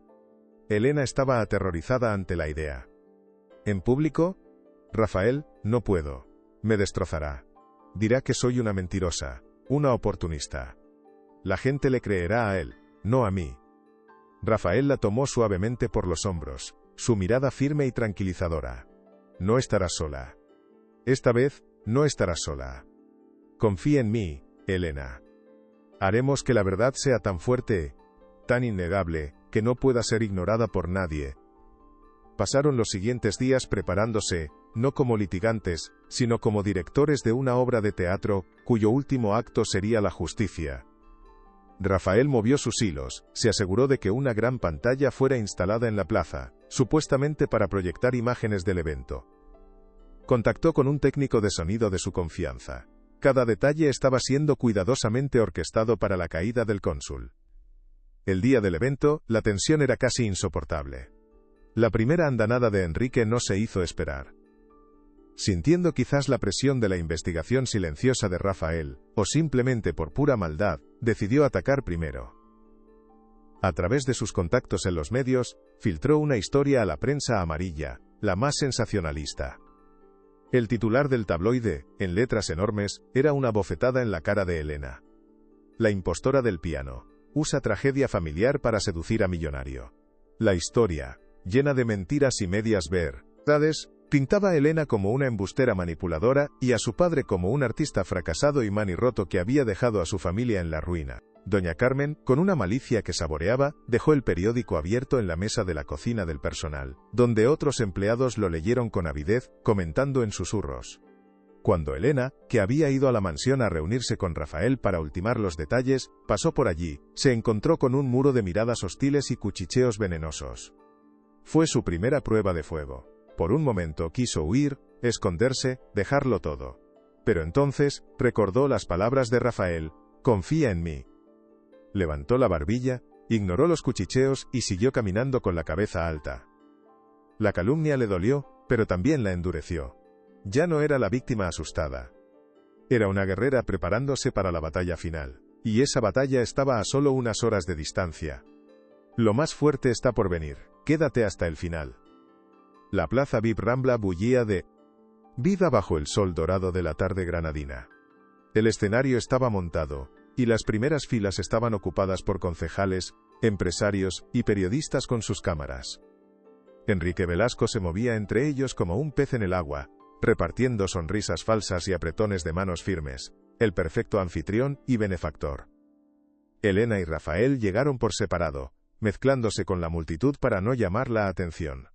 Elena estaba aterrorizada ante la idea. ¿En público? Rafael, no puedo. Me destrozará. Dirá que soy una mentirosa, una oportunista. La gente le creerá a él, no a mí. Rafael la tomó suavemente por los hombros, su mirada firme y tranquilizadora. No estarás sola. Esta vez, no estarás sola. Confía en mí, Elena. Haremos que la verdad sea tan fuerte, tan innegable, que no pueda ser ignorada por nadie. Pasaron los siguientes días preparándose, no como litigantes, sino como directores de una obra de teatro, cuyo último acto sería la justicia. Rafael movió sus hilos, se aseguró de que una gran pantalla fuera instalada en la plaza, supuestamente para proyectar imágenes del evento. Contactó con un técnico de sonido de su confianza. Cada detalle estaba siendo cuidadosamente orquestado para la caída del cónsul. El día del evento, la tensión era casi insoportable. La primera andanada de Enrique no se hizo esperar. Sintiendo quizás la presión de la investigación silenciosa de Rafael, o simplemente por pura maldad, decidió atacar primero. A través de sus contactos en los medios, filtró una historia a la prensa amarilla, la más sensacionalista. El titular del tabloide, en letras enormes, era una bofetada en la cara de Elena. La impostora del piano. Usa tragedia familiar para seducir a millonario. La historia, llena de mentiras y medias verdades, pintaba a Elena como una embustera manipuladora y a su padre como un artista fracasado y manirroto que había dejado a su familia en la ruina. Doña Carmen, con una malicia que saboreaba, dejó el periódico abierto en la mesa de la cocina del personal, donde otros empleados lo leyeron con avidez, comentando en susurros. Cuando Elena, que había ido a la mansión a reunirse con Rafael para ultimar los detalles, pasó por allí, se encontró con un muro de miradas hostiles y cuchicheos venenosos. Fue su primera prueba de fuego. Por un momento quiso huir, esconderse, dejarlo todo. Pero entonces, recordó las palabras de Rafael: «Confía en mí». Levantó la barbilla, ignoró los cuchicheos y siguió caminando con la cabeza alta. La calumnia le dolió, pero también la endureció. Ya no era la víctima asustada. Era una guerrera preparándose para la batalla final. Y esa batalla estaba a solo unas horas de distancia. Lo más fuerte está por venir. Quédate hasta el final. La plaza Vip Rambla bullía de vida bajo el sol dorado de la tarde granadina. El escenario estaba montado, y las primeras filas estaban ocupadas por concejales, empresarios y periodistas con sus cámaras. Enrique Velasco se movía entre ellos como un pez en el agua, repartiendo sonrisas falsas y apretones de manos firmes, el perfecto anfitrión y benefactor. Elena y Rafael llegaron por separado, mezclándose con la multitud para no llamar la atención.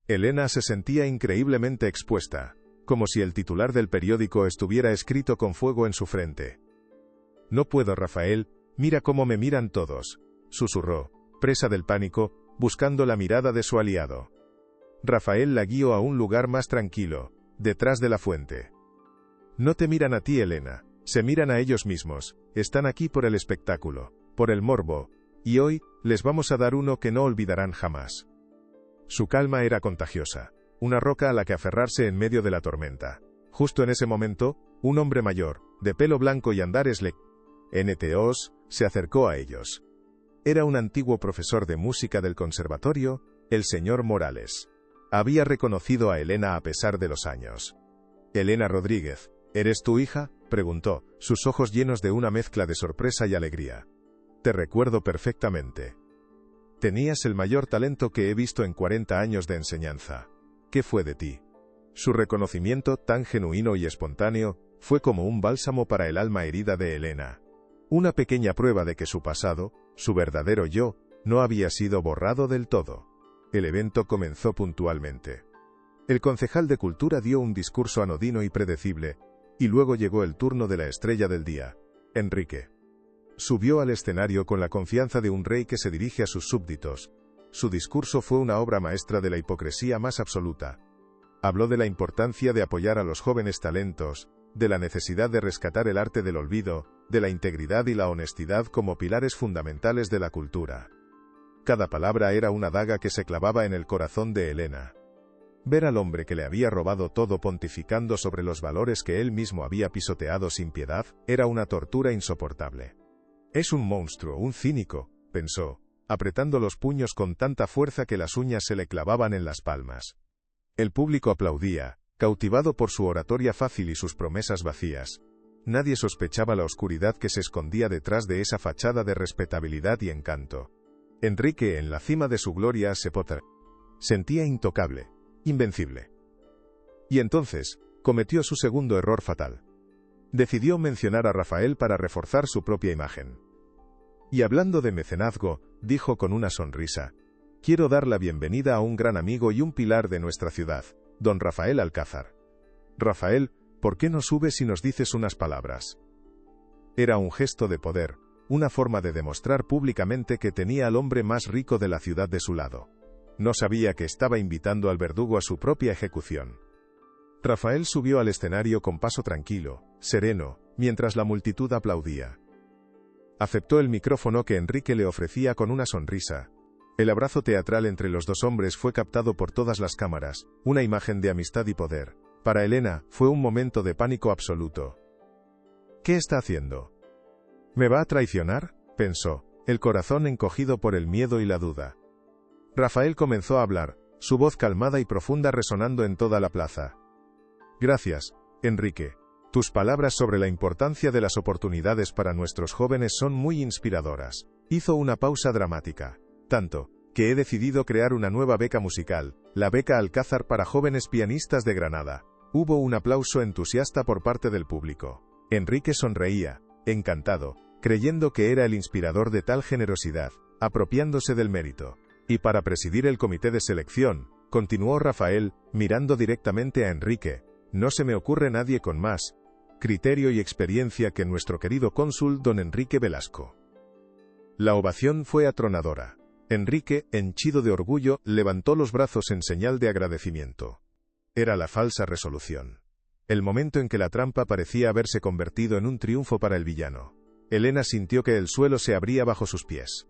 Elena se sentía increíblemente expuesta, como si el titular del periódico estuviera escrito con fuego en su frente. «No puedo, Rafael, mira cómo me miran todos», susurró, presa del pánico, buscando la mirada de su aliado. Rafael la guió a un lugar más tranquilo, detrás de la fuente. «No te miran a ti, Elena, se miran a ellos mismos, están aquí por el espectáculo, por el morbo, y hoy, les vamos a dar uno que no olvidarán jamás». Su calma era contagiosa, una roca a la que aferrarse en medio de la tormenta. Justo en ese momento, un hombre mayor, de pelo blanco y andares NTOs, se acercó a ellos. Era un antiguo profesor de música del conservatorio, el señor Morales. Había reconocido a Elena a pesar de los años. «Elena Rodríguez, ¿eres tu hija?», preguntó, sus ojos llenos de una mezcla de sorpresa y alegría. «Te recuerdo perfectamente. Tenías el mayor talento que he visto en 40 años de enseñanza. ¿Qué fue de ti?». Su reconocimiento, tan genuino y espontáneo, fue como un bálsamo para el alma herida de Elena. Una pequeña prueba de que su pasado, su verdadero yo, no había sido borrado del todo. El evento comenzó puntualmente. El concejal de Cultura dio un discurso anodino y predecible, y luego llegó el turno de la estrella del día, Enrique. Subió al escenario con la confianza de un rey que se dirige a sus súbditos. Su discurso fue una obra maestra de la hipocresía más absoluta. Habló de la importancia de apoyar a los jóvenes talentos, de la necesidad de rescatar el arte del olvido, de la integridad y la honestidad como pilares fundamentales de la cultura. Cada palabra era una daga que se clavaba en el corazón de Elena. Ver al hombre que le había robado todo pontificando sobre los valores que él mismo había pisoteado sin piedad, era una tortura insoportable. Es un monstruo, un cínico, pensó, apretando los puños con tanta fuerza que las uñas se le clavaban en las palmas. El público aplaudía, cautivado por su oratoria fácil y sus promesas vacías. Nadie sospechaba la oscuridad que se escondía detrás de esa fachada de respetabilidad y encanto. Enrique, en la cima de su gloria, se sentía intocable, invencible. Y entonces, cometió su segundo error fatal. Decidió mencionar a Rafael para reforzar su propia imagen. Y hablando de mecenazgo, dijo con una sonrisa: «Quiero dar la bienvenida a un gran amigo y un pilar de nuestra ciudad, don Rafael Alcázar. Rafael, ¿por qué no subes y nos dices unas palabras?». Era un gesto de poder, una forma de demostrar públicamente que tenía al hombre más rico de la ciudad de su lado. No sabía que estaba invitando al verdugo a su propia ejecución. Rafael subió al escenario con paso tranquilo, sereno, mientras la multitud aplaudía. Aceptó el micrófono que Enrique le ofrecía con una sonrisa. El abrazo teatral entre los dos hombres fue captado por todas las cámaras, una imagen de amistad y poder. Para Elena, fue un momento de pánico absoluto. ¿Qué está haciendo? ¿Me va a traicionar?, pensó, el corazón encogido por el miedo y la duda. Rafael comenzó a hablar, su voz calmada y profunda resonando en toda la plaza. «Gracias, Enrique. Tus palabras sobre la importancia de las oportunidades para nuestros jóvenes son muy inspiradoras». Hizo una pausa dramática. «Tanto, que he decidido crear una nueva beca musical, la Beca Alcázar para jóvenes pianistas de Granada». Hubo un aplauso entusiasta por parte del público. Enrique sonreía, encantado, creyendo que era el inspirador de tal generosidad, apropiándose del mérito. «Y para presidir el comité de selección», continuó Rafael, mirando directamente a Enrique, «no se me ocurre nadie con más criterio y experiencia que nuestro querido cónsul don Enrique Velasco». La ovación fue atronadora. Enrique, henchido de orgullo, levantó los brazos en señal de agradecimiento. Era la falsa resolución. El momento en que la trampa parecía haberse convertido en un triunfo para el villano. Elena sintió que el suelo se abría bajo sus pies.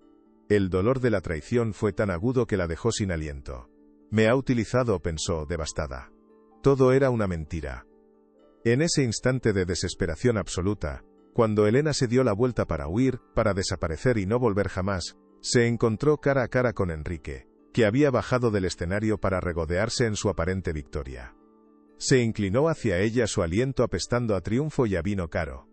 El dolor de la traición fue tan agudo que la dejó sin aliento. «Me ha utilizado», pensó, devastada. Todo era una mentira. En ese instante de desesperación absoluta, cuando Elena se dio la vuelta para huir, para desaparecer y no volver jamás, se encontró cara a cara con Enrique, que había bajado del escenario para regodearse en su aparente victoria. Se inclinó hacia ella, su aliento apestando a triunfo y a vino caro.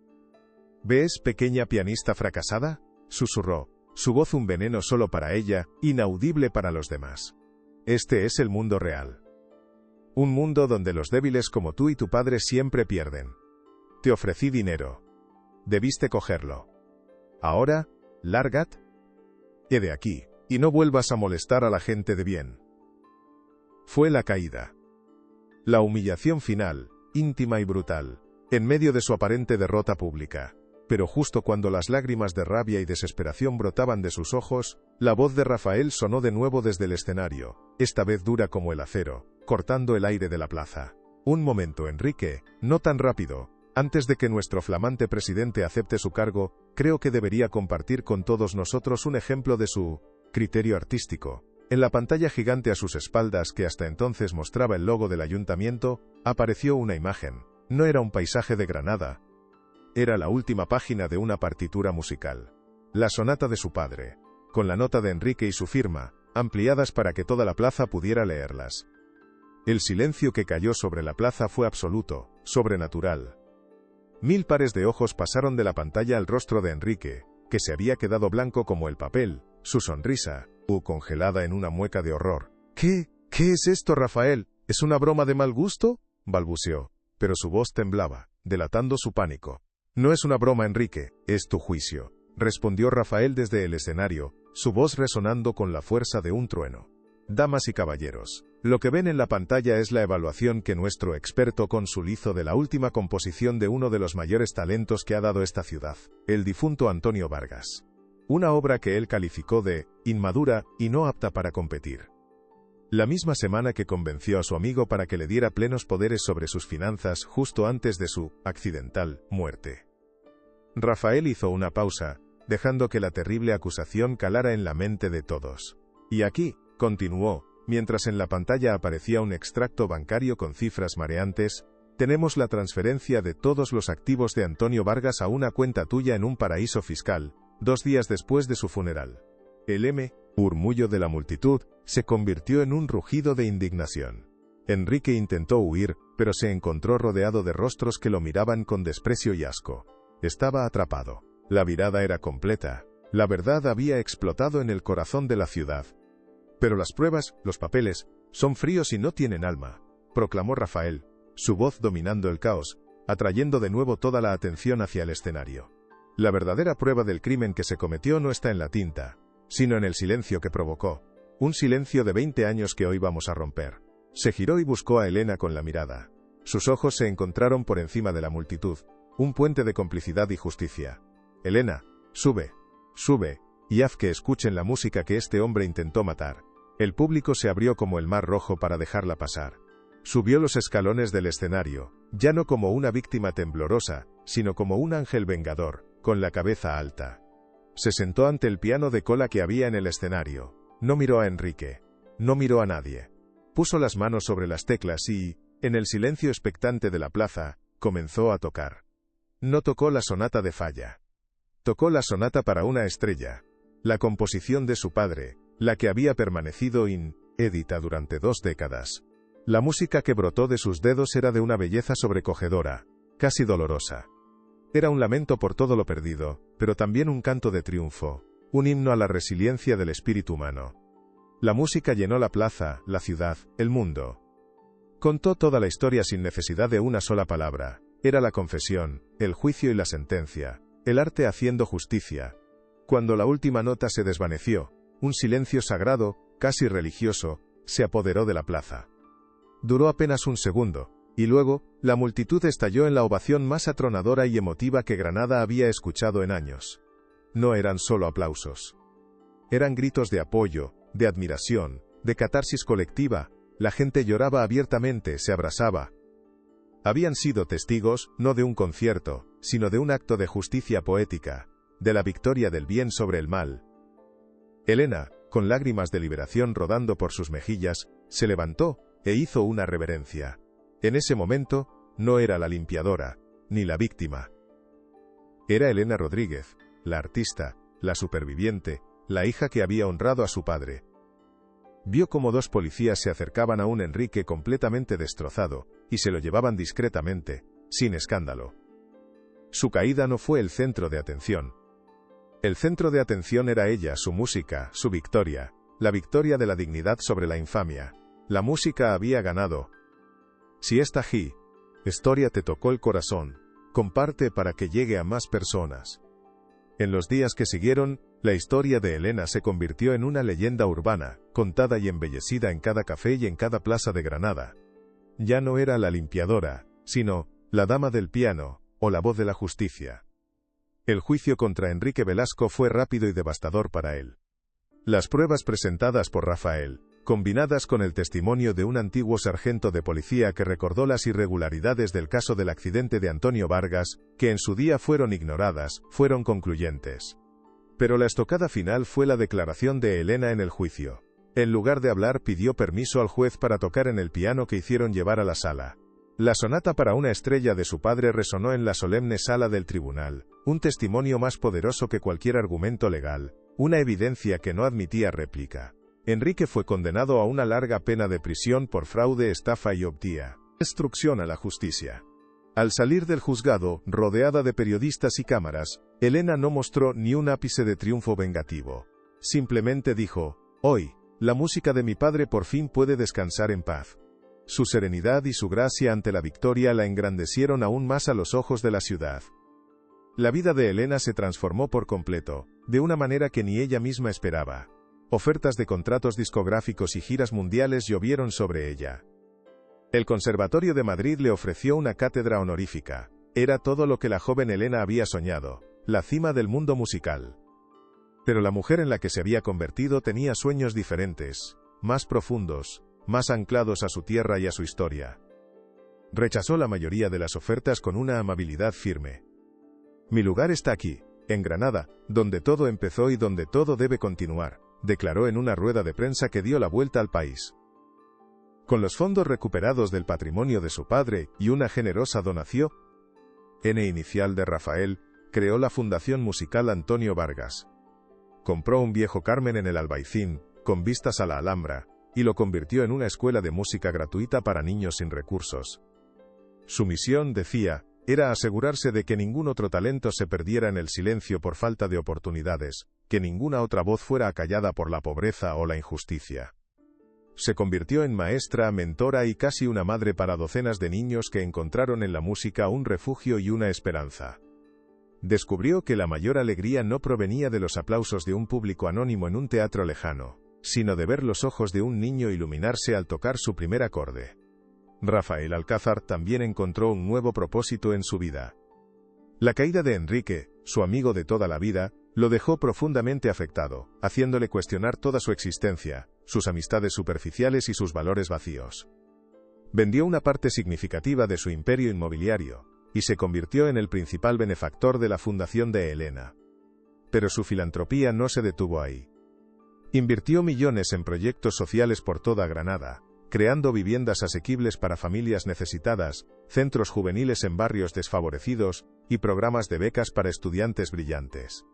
«¿Ves, pequeña pianista fracasada?», susurró, su voz un veneno solo para ella, inaudible para los demás. «Este es el mundo real. Un mundo donde los débiles como tú y tu padre siempre pierden. Te ofrecí dinero. Debiste cogerlo. Ahora, lárgate de aquí, y no vuelvas a molestar a la gente de bien». Fue la caída. La humillación final, íntima y brutal, en medio de su aparente derrota pública. Pero justo cuando las lágrimas de rabia y desesperación brotaban de sus ojos, la voz de Rafael sonó de nuevo desde el escenario, esta vez dura como el acero, cortando el aire de la plaza. «Un momento, Enrique, no tan rápido. Antes de que nuestro flamante presidente acepte su cargo, creo que debería compartir con todos nosotros un ejemplo de su criterio artístico». En la pantalla gigante a sus espaldas, que hasta entonces mostraba el logo del ayuntamiento, apareció una imagen. No era un paisaje de Granada. Era la última página de una partitura musical. La sonata de su padre, con la nota de Enrique y su firma, ampliadas para que toda la plaza pudiera leerlas. El silencio que cayó sobre la plaza fue absoluto, sobrenatural. 1000 pares de ojos pasaron de la pantalla al rostro de Enrique, que se había quedado blanco como el papel, su sonrisa, congelada en una mueca de horror. ¿Qué es esto, Rafael? ¿Es una broma de mal gusto?, balbuceó, pero su voz temblaba, delatando su pánico. «No es una broma, Enrique, es tu juicio», respondió Rafael desde el escenario, su voz resonando con la fuerza de un trueno. «Damas y caballeros, lo que ven en la pantalla es la evaluación que nuestro experto cónsul hizo de la última composición de uno de los mayores talentos que ha dado esta ciudad, el difunto Antonio Vargas. Una obra que él calificó de inmadura y no apta para competir. La misma semana que convenció a su amigo para que le diera plenos poderes sobre sus finanzas justo antes de su accidental muerte». Rafael hizo una pausa, dejando que la terrible acusación calara en la mente de todos. «Y aquí», continuó, mientras en la pantalla aparecía un extracto bancario con cifras mareantes: tenemos la transferencia de todos los activos de Antonio Vargas a una cuenta tuya en un paraíso fiscal, 2 días después de su funeral. El murmullo de la multitud se convirtió en un rugido de indignación. Enrique intentó huir, pero se encontró rodeado de rostros que lo miraban con desprecio y asco. Estaba atrapado. La virada era completa. La verdad había explotado en el corazón de la ciudad. Pero las pruebas, los papeles, son fríos y no tienen alma, proclamó Rafael, su voz dominando el caos, atrayendo de nuevo toda la atención hacia el escenario. La verdadera prueba del crimen que se cometió no está en la tinta, sino en el silencio que provocó. Un silencio de 20 años que hoy vamos a romper. Se giró y buscó a Elena con la mirada. Sus ojos se encontraron por encima de la multitud, un puente de complicidad y justicia. Elena, sube, y haz que escuchen la música que este hombre intentó matar. El público se abrió como el mar rojo para dejarla pasar. Subió los escalones del escenario, ya no como una víctima temblorosa, sino como un ángel vengador, con la cabeza alta. Se sentó ante el piano de cola que había en el escenario. No miró a Enrique. No miró a nadie. Puso las manos sobre las teclas y, en el silencio expectante de la plaza, comenzó a tocar. No tocó la sonata de Falla. Tocó la sonata para una estrella. La composición de su padre, la que había permanecido inédita durante 2 décadas. La música que brotó de sus dedos era de una belleza sobrecogedora, casi dolorosa. Era un lamento por todo lo perdido, pero también un canto de triunfo, un himno a la resiliencia del espíritu humano. La música llenó la plaza, la ciudad, el mundo. Contó toda la historia sin necesidad de una sola palabra. Era la confesión, el juicio y la sentencia, el arte haciendo justicia. Cuando la última nota se desvaneció, un silencio sagrado, casi religioso, se apoderó de la plaza. Duró apenas un segundo, y luego, la multitud estalló en la ovación más atronadora y emotiva que Granada había escuchado en años. No eran solo aplausos. Eran gritos de apoyo, de admiración, de catarsis colectiva. La gente lloraba abiertamente, se abrazaba. Habían sido testigos, no de un concierto, sino de un acto de justicia poética, de la victoria del bien sobre el mal. Elena, con lágrimas de liberación rodando por sus mejillas, se levantó e hizo una reverencia. En ese momento, no era la limpiadora, ni la víctima. Era Elena Rodríguez, la artista, la superviviente, la hija que había honrado a su padre. Vio cómo 2 policías se acercaban a un Enrique completamente destrozado, y se lo llevaban discretamente, sin escándalo. Su caída no fue el centro de atención. El centro de atención era ella, su música, su victoria, la victoria de la dignidad sobre la infamia. La música había ganado. Si esta historia te tocó el corazón, comparte para que llegue a más personas. En los días que siguieron, la historia de Elena se convirtió en una leyenda urbana, contada y embellecida en cada café y en cada plaza de Granada. Ya no era la limpiadora, sino la dama del piano, o la voz de la justicia. El juicio contra Enrique Velasco fue rápido y devastador para él. Las pruebas presentadas por Rafael, combinadas con el testimonio de un antiguo sargento de policía que recordó las irregularidades del caso del accidente de Antonio Vargas, que en su día fueron ignoradas, fueron concluyentes. Pero la estocada final fue la declaración de Elena en el juicio. En lugar de hablar, pidió permiso al juez para tocar en el piano que hicieron llevar a la sala. La sonata para una estrella de su padre resonó en la solemne sala del tribunal, un testimonio más poderoso que cualquier argumento legal, una evidencia que no admitía réplica. Enrique fue condenado a una larga pena de prisión por fraude, estafa y obstrucción a la justicia. Al salir del juzgado, rodeada de periodistas y cámaras, Elena no mostró ni un ápice de triunfo vengativo. Simplemente dijo: hoy, la música de mi padre por fin puede descansar en paz. Su serenidad y su gracia ante la victoria la engrandecieron aún más a los ojos de la ciudad. La vida de Elena se transformó por completo, de una manera que ni ella misma esperaba. Ofertas de contratos discográficos y giras mundiales llovieron sobre ella. El Conservatorio de Madrid le ofreció una cátedra honorífica. Era todo lo que la joven Elena había soñado, la cima del mundo musical. Pero la mujer en la que se había convertido tenía sueños diferentes, más profundos, más anclados a su tierra y a su historia. Rechazó la mayoría de las ofertas con una amabilidad firme. Mi lugar está aquí, en Granada, donde todo empezó y donde todo debe continuar, declaró en una rueda de prensa que dio la vuelta al país. Con los fondos recuperados del patrimonio de su padre y una generosa donación inicial de Rafael, creó la Fundación Musical Antonio Vargas. Compró un viejo Carmen en el Albaicín, con vistas a la Alhambra, y lo convirtió en una escuela de música gratuita para niños sin recursos. Su misión, decía, era asegurarse de que ningún otro talento se perdiera en el silencio por falta de oportunidades, que ninguna otra voz fuera acallada por la pobreza o la injusticia. Se convirtió en maestra, mentora y casi una madre para docenas de niños que encontraron en la música un refugio y una esperanza. Descubrió que la mayor alegría no provenía de los aplausos de un público anónimo en un teatro lejano, sino de ver los ojos de un niño iluminarse al tocar su primer acorde. Rafael Alcázar también encontró un nuevo propósito en su vida. La caída de Enrique, su amigo de toda la vida, lo dejó profundamente afectado, haciéndole cuestionar toda su existencia, sus amistades superficiales y sus valores vacíos. Vendió una parte significativa de su imperio inmobiliario, y se convirtió en el principal benefactor de la fundación de Elena. Pero su filantropía no se detuvo ahí. Invirtió millones en proyectos sociales por toda Granada, creando viviendas asequibles para familias necesitadas, centros juveniles en barrios desfavorecidos, y programas de becas para estudiantes brillantes.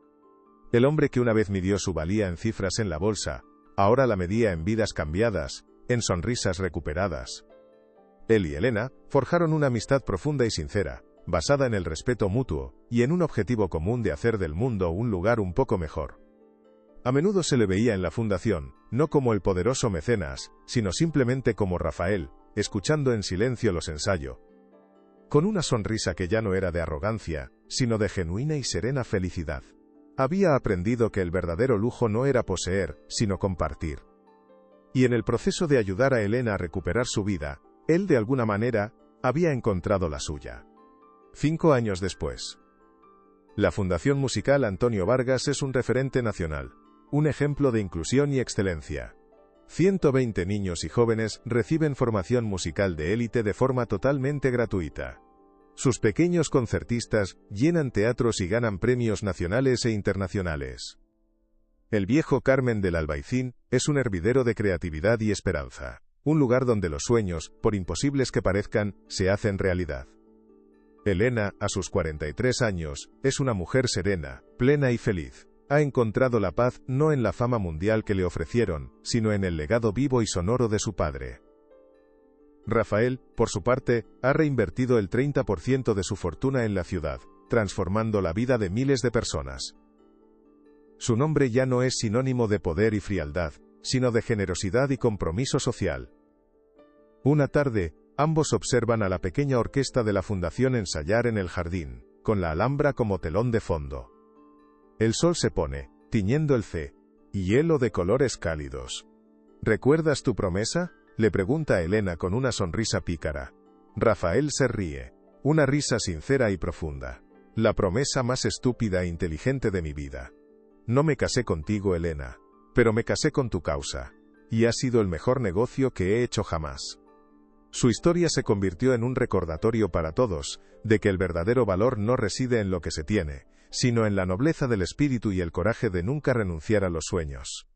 El hombre que una vez midió su valía en cifras en la bolsa, ahora la medía en vidas cambiadas, en sonrisas recuperadas. Él y Elena forjaron una amistad profunda y sincera, basada en el respeto mutuo, y en un objetivo común de hacer del mundo un lugar un poco mejor. A menudo se le veía en la fundación, no como el poderoso mecenas, sino simplemente como Rafael, escuchando en silencio los ensayos. Con una sonrisa que ya no era de arrogancia, sino de genuina y serena felicidad. Había aprendido que el verdadero lujo no era poseer, sino compartir. Y en el proceso de ayudar a Elena a recuperar su vida, él de alguna manera, había encontrado la suya. 5 años después. La Fundación Musical Antonio Vargas es un referente nacional. Un ejemplo de inclusión y excelencia. 120 niños y jóvenes reciben formación musical de élite de forma totalmente gratuita. Sus pequeños concertistas llenan teatros y ganan premios nacionales e internacionales. El viejo Carmen del Albaicín es un hervidero de creatividad y esperanza. Un lugar donde los sueños, por imposibles que parezcan, se hacen realidad. Elena, a sus 43 años, es una mujer serena, plena y feliz. Ha encontrado la paz no en la fama mundial que le ofrecieron, sino en el legado vivo y sonoro de su padre. Rafael, por su parte, ha reinvertido el 30% de su fortuna en la ciudad, transformando la vida de miles de personas. Su nombre ya no es sinónimo de poder y frialdad, sino de generosidad y compromiso social. Una tarde, ambos observan a la pequeña orquesta de la fundación ensayar en el jardín, con la Alhambra como telón de fondo. El sol se pone, tiñendo el hielo de colores cálidos. ¿Recuerdas tu promesa?, le pregunta Elena con una sonrisa pícara. Rafael se ríe, una risa sincera y profunda. La promesa más estúpida e inteligente de mi vida. No me casé contigo, Elena, pero me casé con tu causa, y ha sido el mejor negocio que he hecho jamás. Su historia se convirtió en un recordatorio para todos, de que el verdadero valor no reside en lo que se tiene, sino en la nobleza del espíritu y el coraje de nunca renunciar a los sueños.